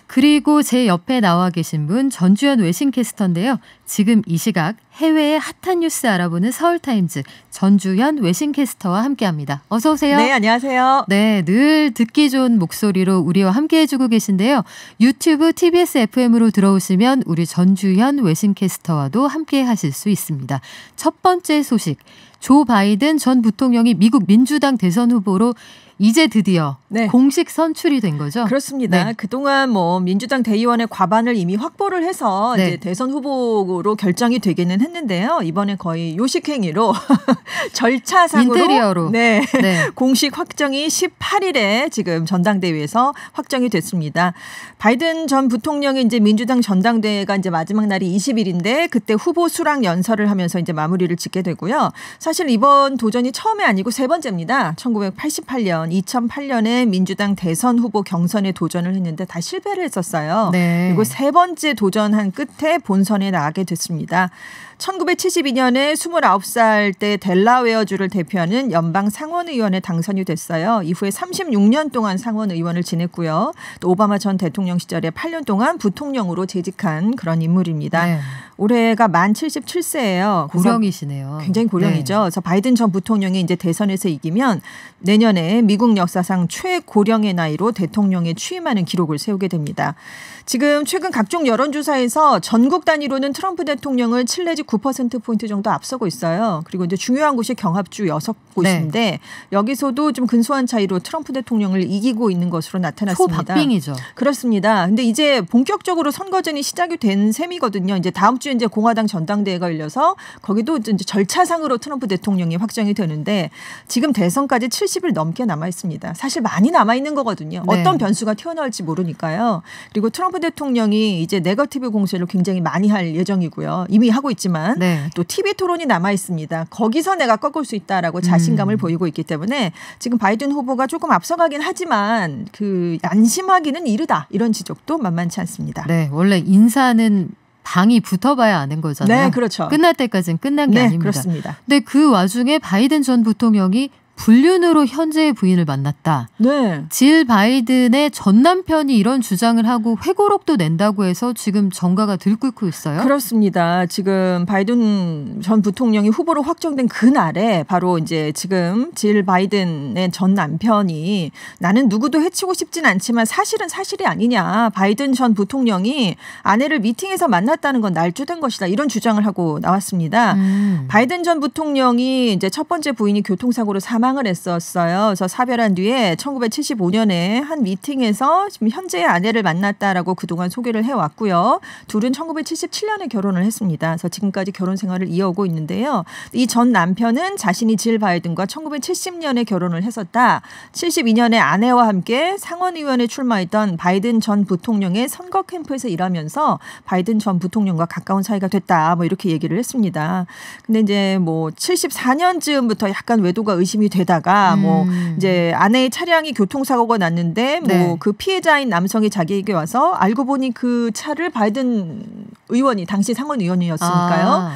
그리고 제 옆에 나와 계신 분 전주현 외신캐스터인데요. 지금 이 시각 해외의 핫한 뉴스 알아보는 서울타임즈 전주현 외신캐스터와 함께합니다. 어서 오세요. 네, 안녕하세요. 네, 늘 듣기 좋은 목소리로 우리와 함께해주고 계신데요. 유튜브 TBS FM으로 들어오시면 우리 전주현 외신캐스터와도 함께하실 수 있습니다. 첫 번째 소식, 조 바이든 전 부통령이 미국 민주당 대선 후보로 이제 드디어 네. 공식 선출이 된 거죠? 그렇습니다. 네. 그동안 뭐 민주당 대의원의 과반을 이미 확보를 해서 네. 이제 대선 후보로 결정이 되기는 했는데요. 이번에 거의 요식행위로 절차상으로 인테리어로 네. 네. 공식 확정이 18일에 지금 전당대회에서 확정이 됐습니다. 바이든 전 부통령이 이제 민주당 전당대회가 이제 마지막 날이 20일인데 그때 후보 수락 연설을 하면서 이제 마무리를 짓게 되고요. 사실 이번 도전이 처음이 아니고 세 번째입니다. 1988년, 2008년에 민주당 대선 후보 경선에 도전을 했는데 다 실패를 했었어요. 네. 그리고 세 번째 도전한 끝에 본선에 나가게 됐습니다. 1972년에 29살 때 델라웨어주를 대표하는 연방 상원의원에 당선이 됐어요. 이후에 36년 동안 상원의원을 지냈고요. 또 오바마 전 대통령 시절에 8년 동안 부통령으로 재직한 그런 인물입니다. 네. 올해가 만 77세예요. 고령이시네요. 굉장히 고령이죠. 네. 그래서 바이든 전 부통령이 이제 대선에서 이기면 내년에 미국 역사상 최고령의 나이로 대통령에 취임하는 기록을 세우게 됩니다. 지금 최근 각종 여론조사에서 전국 단위로는 트럼프 대통령을 7 내지 9%포인트 정도 앞서고 있어요. 그리고 이제 중요한 곳이 경합주 6곳인데 네. 여기서도 좀 근소한 차이로 트럼프 대통령을 이기고 있는 것으로 나타났습니다. 초박빙이죠. 그렇습니다. 근데 이제 본격적으로 선거전이 시작이 된 셈이거든요. 이제 다음 주에 이제 공화당 전당대회가 열려서 거기도 이제 절차상으로 트럼프 대통령이 확정이 되는데 지금 대선까지 70일 넘게 남아 있습니다. 사실 많이 남아 있는 거거든요. 네. 어떤 변수가 튀어나올지 모르니까요. 그리고 트럼프 대통령이 이제 네거티브 공세를 굉장히 많이 할 예정이고요. 이미 하고 있지만 네. 또 TV 토론이 남아 있습니다. 거기서 내가 꺾을 수 있다라고 자신감을 보이고 있기 때문에 지금 바이든 후보가 조금 앞서가긴 하지만 그 안심하기는 이르다 이런 지적도 만만치 않습니다. 네, 원래 인사는 당이 붙어봐야 아는 거잖아요. 네, 그렇죠. 끝날 때까지는 끝난 게 네, 아닙니다. 그렇습니다. 근데 그 와중에 바이든 전 부통령이 불륜으로 현재의 부인을 만났다. 네. 질 바이든의 전 남편이 이런 주장을 하고 회고록도 낸다고 해서 지금 정가가 들끓고 있어요. 그렇습니다. 지금 바이든 전 부통령이 후보로 확정된 그날에 바로 이제 지금 질 바이든의 전 남편이 나는 누구도 해치고 싶진 않지만 사실은 사실이 아니냐. 바이든 전 부통령이 아내를 미팅에서 만났다는 건 날조된 것이다. 이런 주장을 하고 나왔습니다. 바이든 전 부통령이 이제 첫 번째 부인이 교통사고로 사망을 했었어요. 그래서 사별한 뒤에 1975년에 한 미팅에서 지금 현재의 아내를 만났다라고 그동안 소개를 해왔고요. 둘은 1977년에 결혼을 했습니다. 그래서 지금까지 결혼 생활을 이어오고 있는데요. 이 전 남편은 자신이 질 바이든과 1970년에 결혼을 했었다. 72년에 아내와 함께 상원의원에 출마했던 바이든 전 부통령의 선거 캠프에서 일하면서 바이든 전 부통령과 가까운 사이가 됐다. 뭐 이렇게 얘기를 했습니다. 근데 이제 뭐 74년쯤부터 약간 외도가 의심이 되다가 뭐 이제 아내의 차량이 교통사고가 났는데 뭐 네. 그 피해자인 남성이 자기에게 와서 알고 보니 그 차를 바이든 의원이 당시 상원 의원이었으니까요.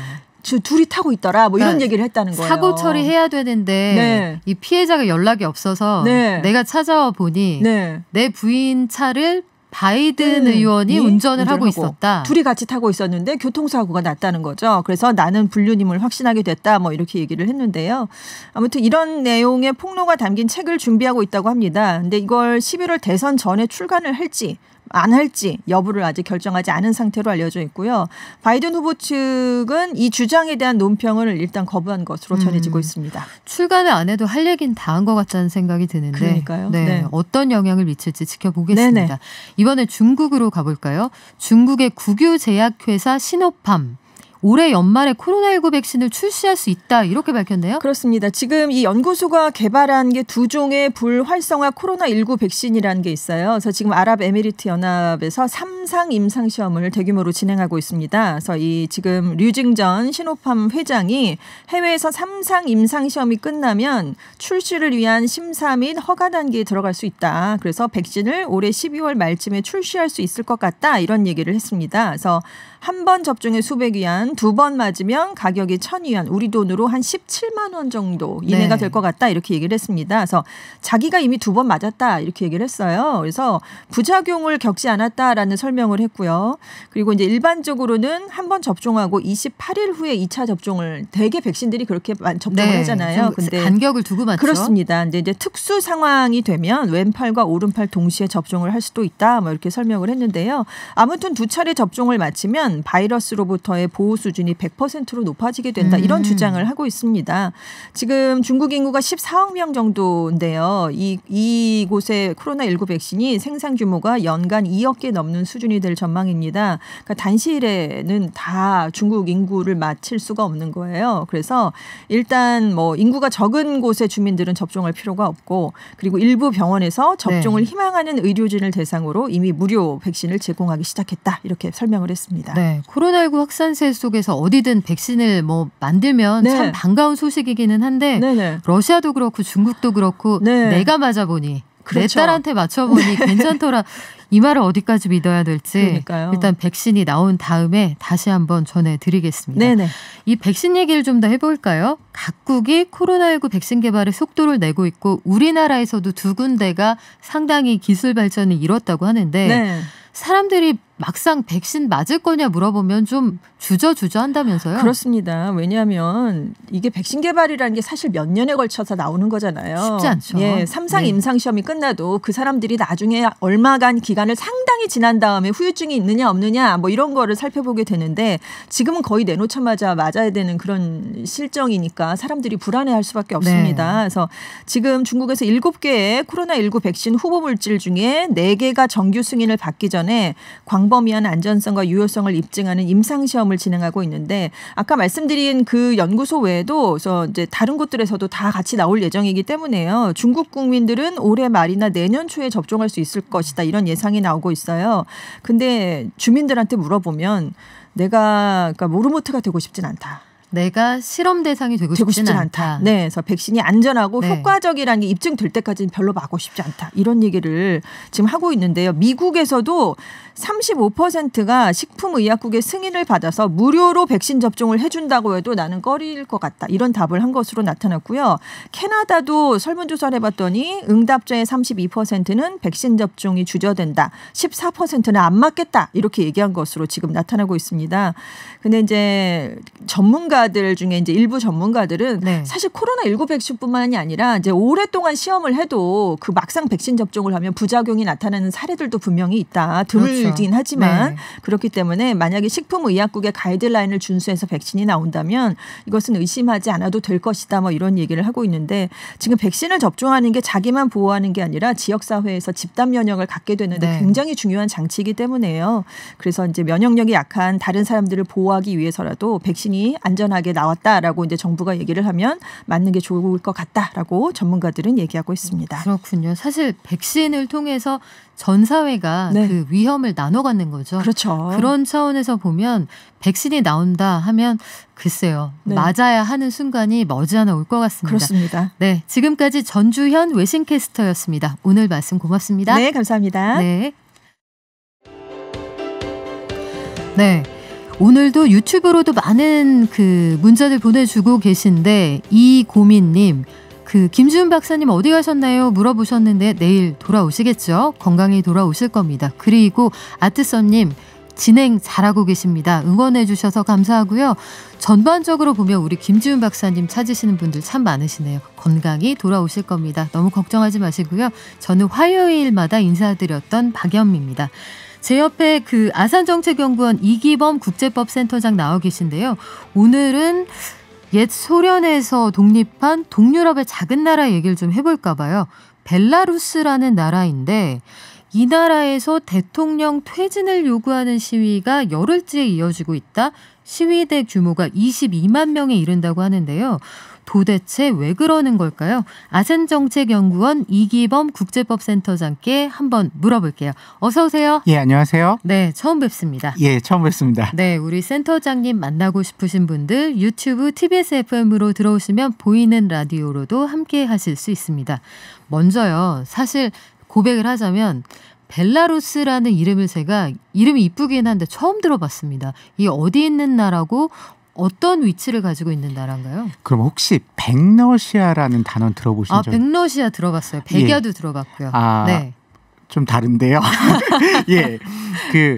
둘이 타고 있더라. 뭐 이런 그러니까 얘기를 했다는 거예요. 사고 처리해야 되는데 네. 이 피해자가 연락이 없어서 네. 내가 찾아와 보니 네. 내 부인 차를 바이든 의원이 운전을 하고 있었다. 둘이 같이 타고 있었는데 교통사고가 났다는 거죠. 그래서 나는 불륜임을 확신하게 됐다. 뭐 이렇게 얘기를 했는데요. 아무튼 이런 내용의 폭로가 담긴 책을 준비하고 있다고 합니다. 근데 이걸 11월 대선 전에 출간을 할지 안 할지 여부를 아직 결정하지 않은 상태로 알려져 있고요. 바이든 후보 측은 이 주장에 대한 논평을 일단 거부한 것으로 전해지고 있습니다. 출간을 안 해도 할 얘기는 다 한 것 같다는 생각이 드는데 그러니까요. 네, 네. 어떤 영향을 미칠지 지켜보겠습니다. 네네. 이번에 중국으로 가볼까요? 중국의 국유제약회사 시노팜 올해 연말에 코로나19 백신을 출시할 수 있다 이렇게 밝혔네요. 그렇습니다. 지금 이 연구소가 개발한 게 2종의 불활성화 코로나19 백신이라는 게 있어요. 그래서 지금 아랍에미리트 연합에서 3상 임상 시험을 대규모로 진행하고 있습니다. 그래서 이 지금 류징전 시노팜 회장이 해외에서 3상 임상 시험이 끝나면 출시를 위한 심사 및 허가 단계에 들어갈 수 있다. 그래서 백신을 올해 12월 말쯤에 출시할 수 있을 것 같다. 이런 얘기를 했습니다. 그래서 한 번 접종에 수백 위안, 2번 맞으면 가격이 1,000위안, 우리 돈으로 한 17만 원 정도 이내가 될 것 같다 이렇게 얘기를 했습니다. 그래서 자기가 이미 2번 맞았다 이렇게 얘기를 했어요. 그래서 부작용을 겪지 않았다라는 설명을 했고요. 그리고 이제 일반적으로는 한 번 접종하고 28일 후에 2차 접종을 대개 백신들이 그렇게 접종을 하잖아요. 근데 간격을 두고 맞죠. 그렇습니다. 근데 이제 특수 상황이 되면 왼팔과 오른팔 동시에 접종을 할 수도 있다. 뭐 이렇게 설명을 했는데요. 아무튼 2차례 접종을 마치면 바이러스로부터의 보호 수준이 100%로 높아지게 된다. 이런 주장을 하고 있습니다. 지금 중국 인구가 14억 명 정도인데요. 이곳의 코로나19 백신이 생산 규모가 연간 2억 개 넘는 수준이 될 전망입니다. 그러니까 단시일에는 다 중국 인구를 맞힐 수가 없는 거예요. 그래서 일단 뭐 인구가 적은 곳의 주민들은 접종할 필요가 없고 그리고 일부 병원에서 접종을 희망하는 의료진을 대상으로 이미 무료 백신을 제공하기 시작했다. 이렇게 설명을 했습니다. 네, 코로나19 확산세 속에서 어디든 백신을 뭐 만들면 참 반가운 소식이기는 한데 러시아도 그렇고 중국도 그렇고 내가 맞아보니 내 딸한테 맞춰보니 괜찮더라. 이 말을 어디까지 믿어야 될지 그러니까요. 일단 백신이 나온 다음에 다시 한번 전해드리겠습니다. 이 백신 얘기를 좀 더 해볼까요? 각국이 코로나19 백신 개발에 속도를 내고 있고 우리나라에서도 2군데가 상당히 기술 발전을 이뤘다고 하는데 사람들이 막상 백신 맞을 거냐 물어보면 좀 주저주저 한다면서요? 그렇습니다. 왜냐하면 이게 백신 개발이라는 게 사실 몇 년에 걸쳐서 나오는 거잖아요. 쉽지 않죠. 3상 임상 시험이 끝나도 그 사람들이 나중에 얼마간 기간을 상당히 지난 다음에 후유증이 있느냐 없느냐 뭐 이런 거를 살펴보게 되는데 지금은 거의 내놓자마자 맞아야 되는 그런 실정이니까 사람들이 불안해할 수밖에 없습니다. 그래서 지금 중국에서 7개의 코로나19 백신 후보 물질 중에 4개가 정규 승인을 받기 전에 광범위한 안전성과 유효성을 입증하는 임상 시험을 진행하고 있는데 아까 말씀드린 그 연구소 외에도 이제 다른 곳들에서도 다 같이 나올 예정이기 때문에요. 중국 국민들은 올해 말이나 내년 초에 접종할 수 있을 것이다. 이런 예상이 나오고 있어요. 근데 주민들한테 물어보면 내가 그러니까 모르모트가 되고 싶진 않다. 내가 실험 대상이 되고 싶지는 않다. 네, 그래서 백신이 안전하고 효과적이라는 게 입증될 때까지는 별로 맞고 싶지 않다. 이런 얘기를 지금 하고 있는데요. 미국에서도 35%가 식품의약국의 승인을 받아서 무료로 백신 접종을 해준다고 해도 나는 꺼릴 것 같다. 이런 답을 한 것으로 나타났고요. 캐나다도 설문조사를 해봤더니 응답자의 32%는 백신 접종이 주저된다. 14%는 안 맞겠다. 이렇게 얘기한 것으로 지금 나타나고 있습니다. 근데 이제 전문가들 중에 이제 일부 전문가들은 사실 코로나19 백신뿐만이 아니라 이제 오랫동안 시험을 해도 그 막상 백신 접종을 하면 부작용이 나타나는 사례들도 분명히 있다. 드물긴 하지만 그렇기 때문에 만약에 식품의약국의 가이드라인을 준수해서 백신이 나온다면 이것은 의심하지 않아도 될 것이다. 뭐 이런 얘기를 하고 있는데 지금 백신을 접종하는 게 자기만 보호하는 게 아니라 지역사회에서 집단 면역을 갖게 되는데 굉장히 중요한 장치이기 때문에요. 그래서 이제 면역력이 약한 다른 사람들을 보호하기 위해서라도 백신이 안전하게 나왔다라고 이제 정부가 얘기를 하면 맞는 게 좋을 것 같다라고 전문가들은 얘기하고 있습니다. 그렇군요. 사실 백신을 통해서 전 사회가 그 위험을 나눠 갖는 거죠. 그렇죠. 그런 차원에서 보면 백신이 나온다 하면 글쎄요. 맞아야 하는 순간이 머지않아 올 것 같습니다. 그렇습니다. 네, 지금까지 전주현 외신캐스터였습니다. 오늘 말씀 고맙습니다. 네, 감사합니다. 네. 오늘도 유튜브로도 많은 그 문자들 보내주고 계신데 이고민님 그 김주은 박사님 어디 가셨나요? 물어보셨는데 내일 돌아오시겠죠? 건강히 돌아오실 겁니다. 그리고 아트선님 진행 잘하고 계십니다. 응원해 주셔서 감사하고요. 전반적으로 보면 우리 김주은 박사님 찾으시는 분들 참 많으시네요. 건강히 돌아오실 겁니다. 너무 걱정하지 마시고요. 저는 화요일마다 인사드렸던 박연미입니다. 제 옆에 그 아산정책연구원 이기범 국제법센터장 나와 계신데요. 오늘은 옛 소련에서 독립한 동유럽의 작은 나라 얘기를 좀 해볼까 봐요. 벨라루스라는 나라인데 이 나라에서 대통령 퇴진을 요구하는 시위가 열흘째 이어지고 있다. 시위대 규모가 22만 명에 이른다고 하는데요. 도대체 왜 그러는 걸까요? 아센정책연구원 이기범 국제법센터장께 한번 물어볼게요. 어서 오세요. 예, 안녕하세요. 네, 처음 뵙습니다. 예, 처음 뵙습니다. 네, 우리 센터장님 만나고 싶으신 분들 유튜브 TBS FM으로 들어오시면 보이는 라디오로도 함께 하실 수 있습니다. 먼저요, 사실 고백을 하자면 벨라루스라는 이름을 제가 이름이 이쁘긴 한데 처음 들어봤습니다. 이 어디 있는 나라고 어떤 위치를 가지고 있는 나라인가요? 그럼 혹시 백러시아라는 단어 들어보신 적? 백러시아 들어봤어요. 백야도 들어봤고요. 네. 좀 다른데요. 예.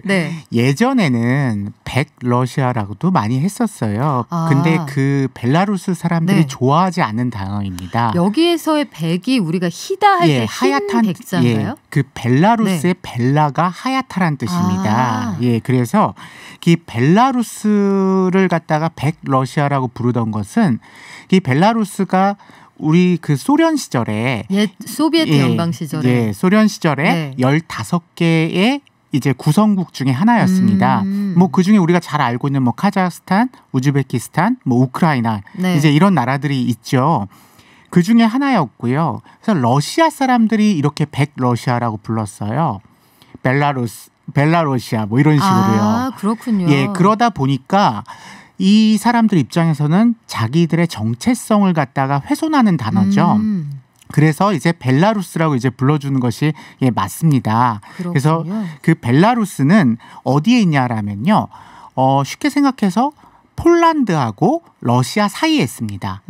네. 예전에는 백러시아라고도 많이 했었어요. 근데 그 벨라루스 사람들이 네. 좋아하지 않는 단어입니다. 여기에서의 백이 우리가 희다 할 때 흰 백자인가요? 예, 그 벨라루스의 벨라가 하얗다란 뜻입니다. 예, 그래서 이 벨라루스를 갖다가 백러시아라고 부르던 것은 이 벨라루스가 우리 그 소련 시절에 옛 소비에트 연방 시절에 예, 소련 시절에 15개의 이제 구성국 중에 하나였습니다. 뭐 그 중에 우리가 잘 알고 있는 뭐 카자흐스탄, 우즈베키스탄, 뭐 우크라이나 이제 이런 나라들이 있죠. 그 중에 하나였고요. 그래서 러시아 사람들이 이렇게 백러시아라고 불렀어요. 벨라루시아 뭐 이런 식으로요. 그렇군요. 예, 그러다 보니까 이 사람들 입장에서는 자기들의 정체성을 갖다가 훼손하는 단어죠. 그래서 이제 벨라루스라고 이제 불러주는 것이 맞습니다. 그렇군요. 그래서 그 벨라루스는 어디에 있냐라면요. 쉽게 생각해서 폴란드하고 러시아 사이에 있습니다.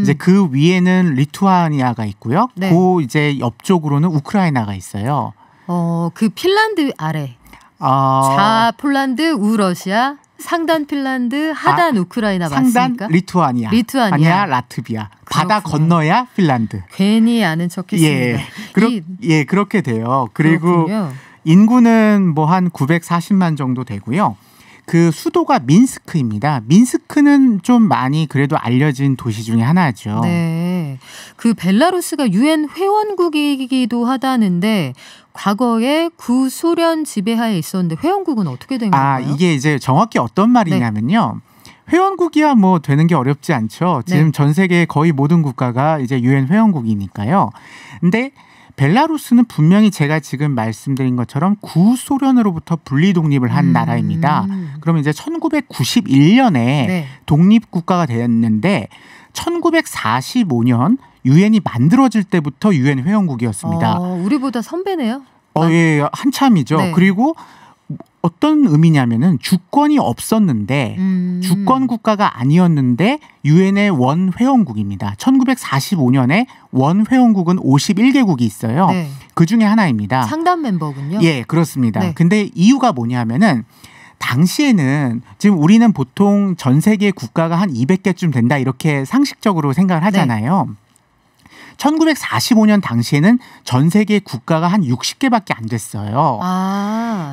이제 그 위에는 리투아니아가 있고요. 네. 그 이제 옆쪽으로는 우크라이나가 있어요. 그 핀란드 아래. 좌 폴란드, 우 러시아, 상단 핀란드, 하단 우크라이나 맞습니까? 상단 리투아니아, 라트비아. 바다 건너야 핀란드. 괜히 아는 척했습니다. 그렇게 돼요. 그리고 그렇군요. 인구는 뭐 한 940만 정도 되고요. 그 수도가 민스크입니다. 민스크는 좀 많이 그래도 알려진 도시 중에 하나죠. 네. 그 벨라루스가 유엔 회원국이기도 하다는데 과거에 구소련 지배하에 있었는데 회원국은 어떻게 된 건가요? 이게 이제 정확히 어떤 말이냐면요. 회원국이야 뭐 되는 게 어렵지 않죠. 지금 전 세계 거의 모든 국가가 이제 유엔 회원국이니까요. 근데 벨라루스는 분명히 제가 지금 말씀드린 것처럼 구소련으로부터 분리 독립을 한 나라입니다. 그러면 이제 1991년에 독립국가가 됐는데 1945년 유엔이 만들어질 때부터 유엔 회원국이었습니다. 우리보다 선배네요. 예, 한참이죠. 네. 그리고 어떤 의미냐면은 주권이 없었는데 주권 국가가 아니었는데 유엔의 원 회원국입니다. 1945년에 원 회원국은 51개국이 있어요. 네. 그 중에 하나입니다. 상단 멤버군요. 예, 그렇습니다. 네. 근데 이유가 뭐냐면은 당시에는 지금 우리는 보통 전 세계 국가가 한 200개쯤 된다 이렇게 상식적으로 생각을 하잖아요. 네. 1945년 당시에는 전 세계 국가가 한 60개밖에 안 됐어요.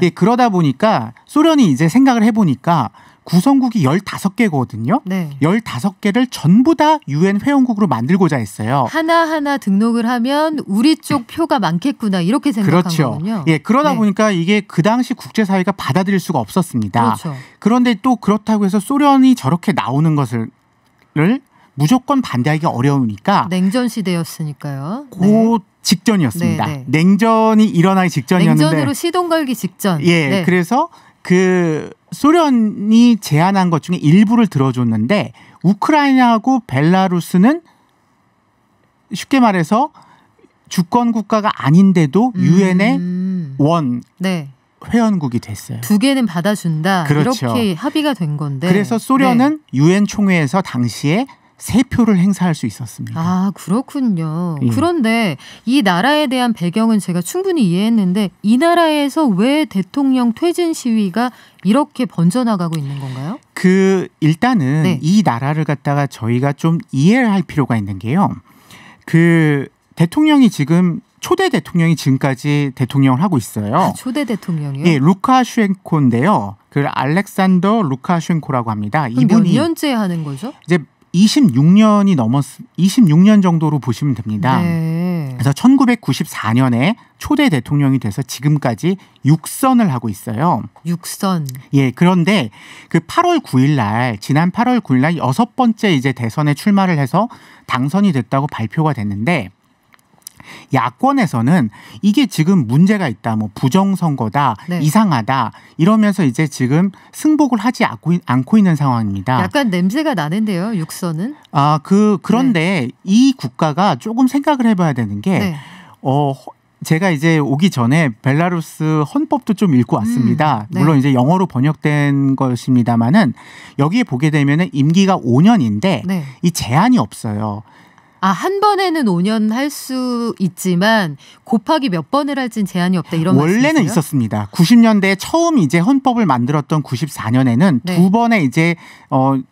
예, 그러다 보니까 소련이 이제 생각을 해보니까 구성국이 15개거든요. 네. 15개를 전부 다 유엔 회원국으로 만들고자 했어요. 하나하나 등록을 하면 우리 쪽 표가 많겠구나 이렇게 생각한 거군요. 예, 그러다 보니까 이게 그 당시 국제사회가 받아들일 수가 없었습니다. 그렇죠. 그런데 또 그렇다고 해서 소련이 저렇게 나오는 것을 무조건 반대하기가 어려우니까 냉전 시대였으니까요. 그 직전이었습니다. 네. 냉전이 일어나기 직전이었는데 냉전으로 시동 걸기 직전. 예, 그래서 그 소련이 제안한 것 중에 일부를 들어줬는데 우크라이나하고 벨라루스는 쉽게 말해서 주권 국가가 아닌데도 유엔의 원 회원국이 됐어요. 두 개는 받아준다. 그렇죠. 이렇게 합의가 된 건데. 그래서 소련은 유엔 총회에서 당시에 3표를 행사할 수 있었습니다. 그렇군요. 예. 그런데 이 나라에 대한 배경은 제가 충분히 이해했는데 이 나라에서 왜 대통령 퇴진 시위가 이렇게 번져나가고 있는 건가요? 일단은 이 나라를 갖다가 저희가 좀 이해를 할 필요가 있는 게요. 대통령이 지금 초대 대통령이 지금까지 대통령을 하고 있어요. 초대 대통령이요? 예, 루카셴코인데요. 알렉산더 루카셴코라고 합니다. 이분이 몇 년째 하는 거죠? 이제 26년 정도로 보시면 됩니다. 네. 그래서 1994년에 초대 대통령이 돼서 지금까지 6선을 하고 있어요. 6선. 예, 그런데 그 8월 9일 날, 지난 8월 9일 날 6번째 이제 대선에 출마를 해서 당선이 됐다고 발표가 됐는데, 야권에서는 이게 지금 문제가 있다, 뭐 부정선거다, 네. 이상하다 이러면서 이제 지금 승복을 하지 않고 있는 상황입니다. 약간 냄새가 나는데요, 6선은. 그런데 이 국가가 조금 생각을 해봐야 되는 게, 네. 제가 이제 오기 전에 벨라루스 헌법도 좀 읽고 왔습니다. 네. 물론 이제 영어로 번역된 것입니다만은 여기에 보게 되면은 임기가 5년인데 네. 이 제한이 없어요. 한 번에는 5년 할 수 있지만 곱하기 몇 번을 할진 제한이 없다 이런 원래는 말씀이세요? 있었습니다. 90년대에 처음 이제 헌법을 만들었던 94년에는 네. 두 번의 이제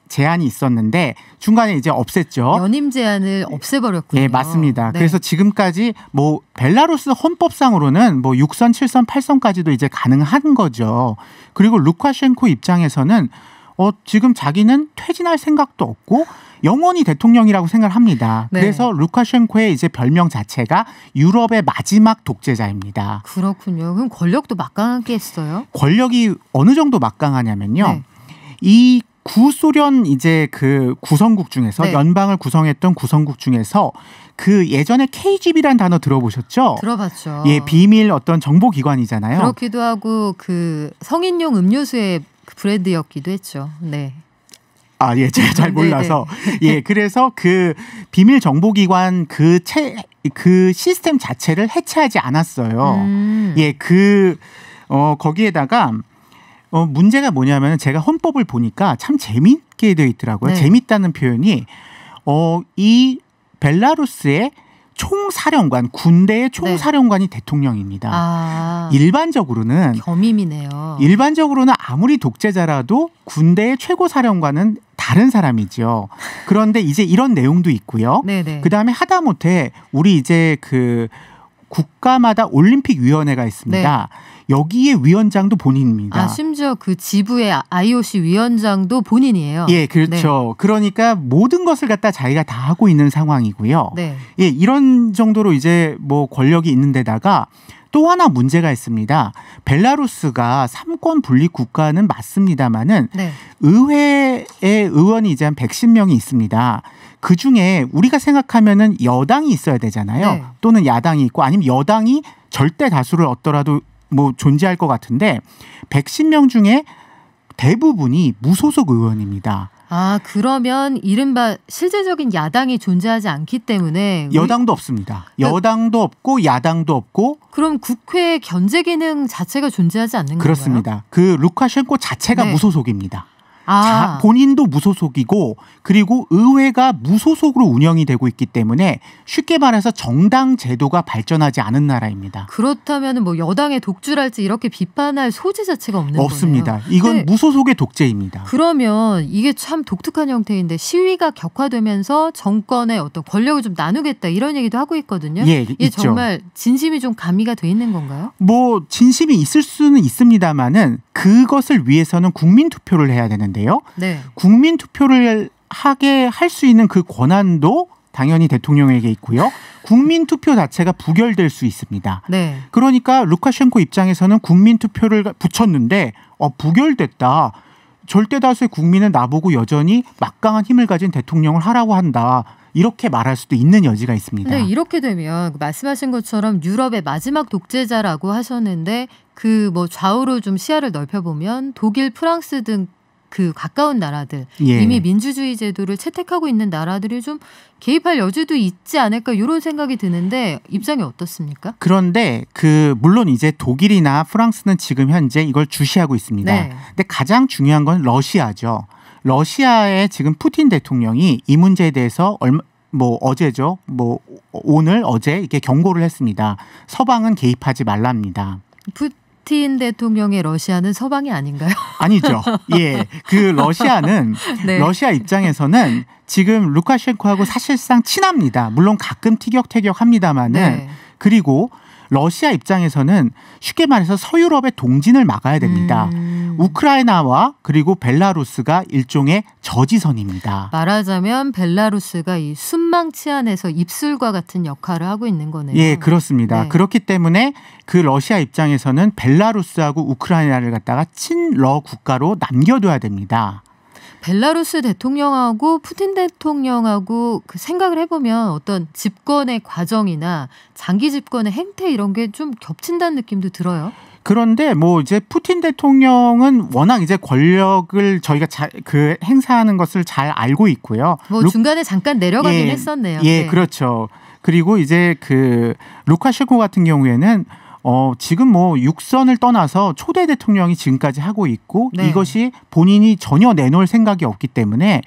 제한이 있었는데 중간에 이제 없앴죠. 연임 제한을 없애버렸군요. 예, 맞습니다. 네. 그래서 지금까지 뭐 벨라루스 헌법상으로는 뭐 6선, 7선, 8선까지도 이제 가능한 거죠. 그리고 루카셴코 입장에서는 지금 자기는 퇴진할 생각도 없고 영원히 대통령이라고 생각을 합니다. 네. 그래서 루카셴코의 이제 별명 자체가 유럽의 마지막 독재자입니다. 그렇군요. 그럼 권력도 막강하겠어요? 권력이 어느 정도 막강하냐면요. 네. 이 구소련 이제 그 구성국 중에서 네. 연방을 구성했던 구성국 중에서 그 예전에 KGB라는 단어 들어보셨죠? 들어봤죠. 예, 비밀 어떤 정보기관이잖아요. 그렇기도 하고 그 성인용 음료수의 그 브랜드였기도 했죠. 네. 예, 제가 잘 몰라서. 예, 그래서 그 비밀 정보기관 그 시스템 자체를 해체하지 않았어요. 예, 거기에다가 문제가 뭐냐면 제가 헌법을 보니까 참 재밌게 되어 있더라고요. 네. 재밌다는 표현이 이 벨라루스의 총사령관, 군대의 총사령관이 대통령입니다. 일반적으로는 겸임이네요. 일반적으로는 아무리 독재자라도 군대의 최고 사령관은 다른 사람이죠. 그런데 이제 이런 내용도 있고요. 네네. 그다음에 하다못해 우리 이제 그 국가마다 올림픽 위원회가 있습니다. 여기에 위원장도 본인입니다. 심지어 그 지부의 IOC 위원장도 본인이에요. 예, 그렇죠. 네. 그러니까 모든 것을 갖다 자기가 다 하고 있는 상황이고요. 네. 예, 이런 정도로 이제 뭐 권력이 있는 데다가 또 하나 문제가 있습니다. 벨라루스가 삼권 분립 국가는 맞습니다만은 네. 의회에 의원이 이제 한 110명이 있습니다. 그 중에 우리가 생각하면은 여당이 있어야 되잖아요. 네. 또는 야당이 있고 아니면 여당이 절대 다수를 얻더라도 뭐 존재할 것 같은데 110명 중에 대부분이 무소속 의원입니다. 그러면 이른바 실제적인 야당이 존재하지 않기 때문에 여당도 없습니다. 여당도 없고 야당도 없고. 그럼 국회 견제 기능 자체가 존재하지 않는 건가요? 그렇습니다. 그 루카셴코 자체가 네. 무소속입니다. 본인도 무소속이고 그리고 의회가 무소속으로 운영이 되고 있기 때문에 쉽게 말해서 정당 제도가 발전하지 않은 나라입니다. 그렇다면 뭐 여당의 독주랄지 이렇게 비판할 소지 자체가 없는 없습니다. 거네요. 이건 무소속의 독재입니다. 그러면 이게 참 독특한 형태인데 시위가 격화되면서 정권의 어떤 권력을 좀 나누겠다 이런 얘기도 하고 있거든요. 예, 이게 있죠. 정말 진심이 좀 가미가 돼 있는 건가요? 뭐 진심이 있을 수는 있습니다만은 그것을 위해서는 국민 투표를 해야 되는데요. 네. 국민 투표를 하게 할 수 있는 그 권한도 당연히 대통령에게 있고요. 국민 투표 자체가 부결될 수 있습니다. 네. 그러니까 루카셴코 입장에서는 국민 투표를 붙였는데 부결됐다. 절대 다수의 국민은 나보고 여전히 막강한 힘을 가진 대통령을 하라고 한다. 이렇게 말할 수도 있는 여지가 있습니다. 네, 이렇게 되면 말씀하신 것처럼 유럽의 마지막 독재자라고 하셨는데 그 뭐 좌우로 좀 시야를 넓혀보면 독일, 프랑스 등 그 가까운 나라들 이미 민주주의 제도를 채택하고 있는 나라들이 좀 개입할 여지도 있지 않을까 이런 생각이 드는데 입장이 어떻습니까? 그런데 물론 이제 독일이나 프랑스는 지금 현재 이걸 주시하고 있습니다. 네. 근데 가장 중요한 건 러시아죠. 러시아의 지금 푸틴 대통령이 이 문제에 대해서 어제죠. 어제 이렇게 경고를 했습니다. 서방은 개입하지 말랍니다. 푸틴 대통령의 러시아는 서방이 아닌가요? 아니죠. 예. 러시아는 네. 러시아 입장에서는 지금 루카셴코하고 사실상 친합니다. 물론 가끔 티격태격합니다만은 네. 그리고 러시아 입장에서는 쉽게 말해서 서유럽의 동진을 막아야 됩니다. 우크라이나와 그리고 벨라루스가 일종의 저지선입니다. 말하자면 벨라루스가 이 순망치 안에서 입술과 같은 역할을 하고 있는 거네요. 예, 그렇습니다. 네. 그렇기 때문에 그 러시아 입장에서는 벨라루스하고 우크라이나를 갖다가 친러 국가로 남겨둬야 됩니다. 벨라루스 대통령하고 푸틴 대통령하고 그 생각을 해보면 어떤 집권의 과정이나 장기 집권의 행태 이런 게 좀 겹친다는 느낌도 들어요. 그런데 뭐 이제 푸틴 대통령은 워낙 이제 권력을 저희가 그 행사하는 것을 잘 알고 있고요. 뭐 중간에 잠깐 내려가긴 예, 했었네요. 예, 네. 그렇죠. 그리고 이제 그 루카셴코 같은 경우에는 지금 뭐 육선을 떠나서 초대 대통령이 지금까지 하고 있고 네. 이것이 본인이 전혀 내놓을 생각이 없기 때문에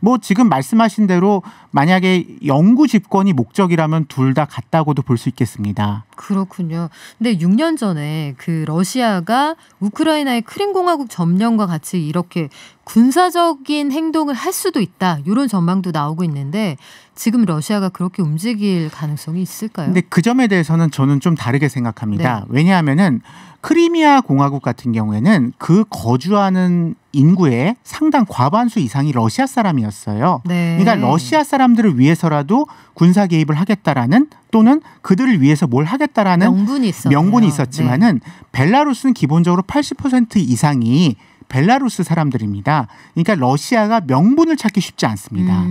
뭐 지금 말씀하신 대로 만약에 영구 집권이 목적이라면 둘 다 같다고도 볼 수 있겠습니다. 그렇군요. 근데 6년 전에 그 러시아가 우크라이나의 크림공화국 점령과 같이 이렇게 군사적인 행동을 할 수도 있다. 이런 전망도 나오고 있는데 지금 러시아가 그렇게 움직일 가능성이 있을까요? 근데 그 점에 대해서는 저는 좀 다르게 생각합니다. 네. 왜냐하면은 크리미아 공화국 같은 경우에는 그 거주하는 인구의 상당 과반수 이상이 러시아 사람이었어요. 네. 그러니까 러시아 사람들을 위해서라도 군사 개입을 하겠다라는 또는 그들을 위해서 뭘 하겠다라는 명분이 있었네요. 명분이 있었지만은 벨라루스는 기본적으로 80% 이상이 벨라루스 사람들입니다. 그러니까 러시아가 명분을 찾기 쉽지 않습니다.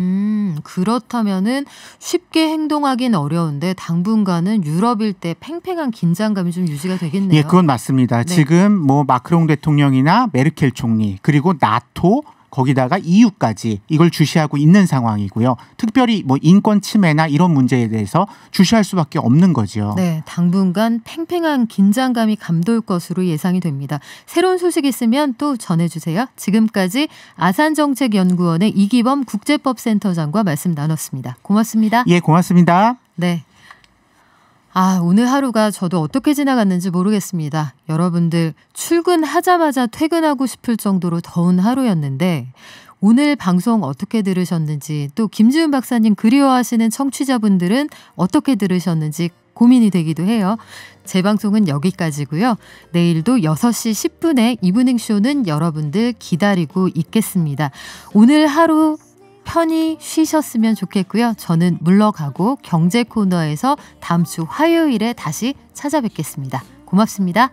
그렇다면은 쉽게 행동하기는 어려운데 당분간은 유럽 일대 팽팽한 긴장감이 좀 유지가 되겠네요. 예, 그건 맞습니다. 네. 지금 뭐 마크롱 대통령이나 메르켈 총리 그리고 나토 거기다가 EU까지 이걸 주시하고 있는 상황이고요. 특별히 뭐 인권 침해나 이런 문제에 대해서 주시할 수밖에 없는 거죠. 네, 당분간 팽팽한 긴장감이 감돌 것으로 예상이 됩니다. 새로운 소식 있으면 또 전해주세요. 지금까지 아산정책연구원의 이기범 국제법센터장과 말씀 나눴습니다. 고맙습니다. 예, 고맙습니다. 네. 오늘 하루가 저도 어떻게 지나갔는지 모르겠습니다. 여러분들 출근하자마자 퇴근하고 싶을 정도로 더운 하루였는데 오늘 방송 어떻게 들으셨는지 또 김지훈 박사님 그리워하시는 청취자분들은 어떻게 들으셨는지 고민이 되기도 해요. 제 방송은 여기까지고요. 내일도 6시 10분에 이브닝쇼는 여러분들 기다리고 있겠습니다. 오늘 하루 편히 쉬셨으면 좋겠고요. 저는 물러가고 경제 코너에서 다음 주 화요일에 다시 찾아뵙겠습니다. 고맙습니다.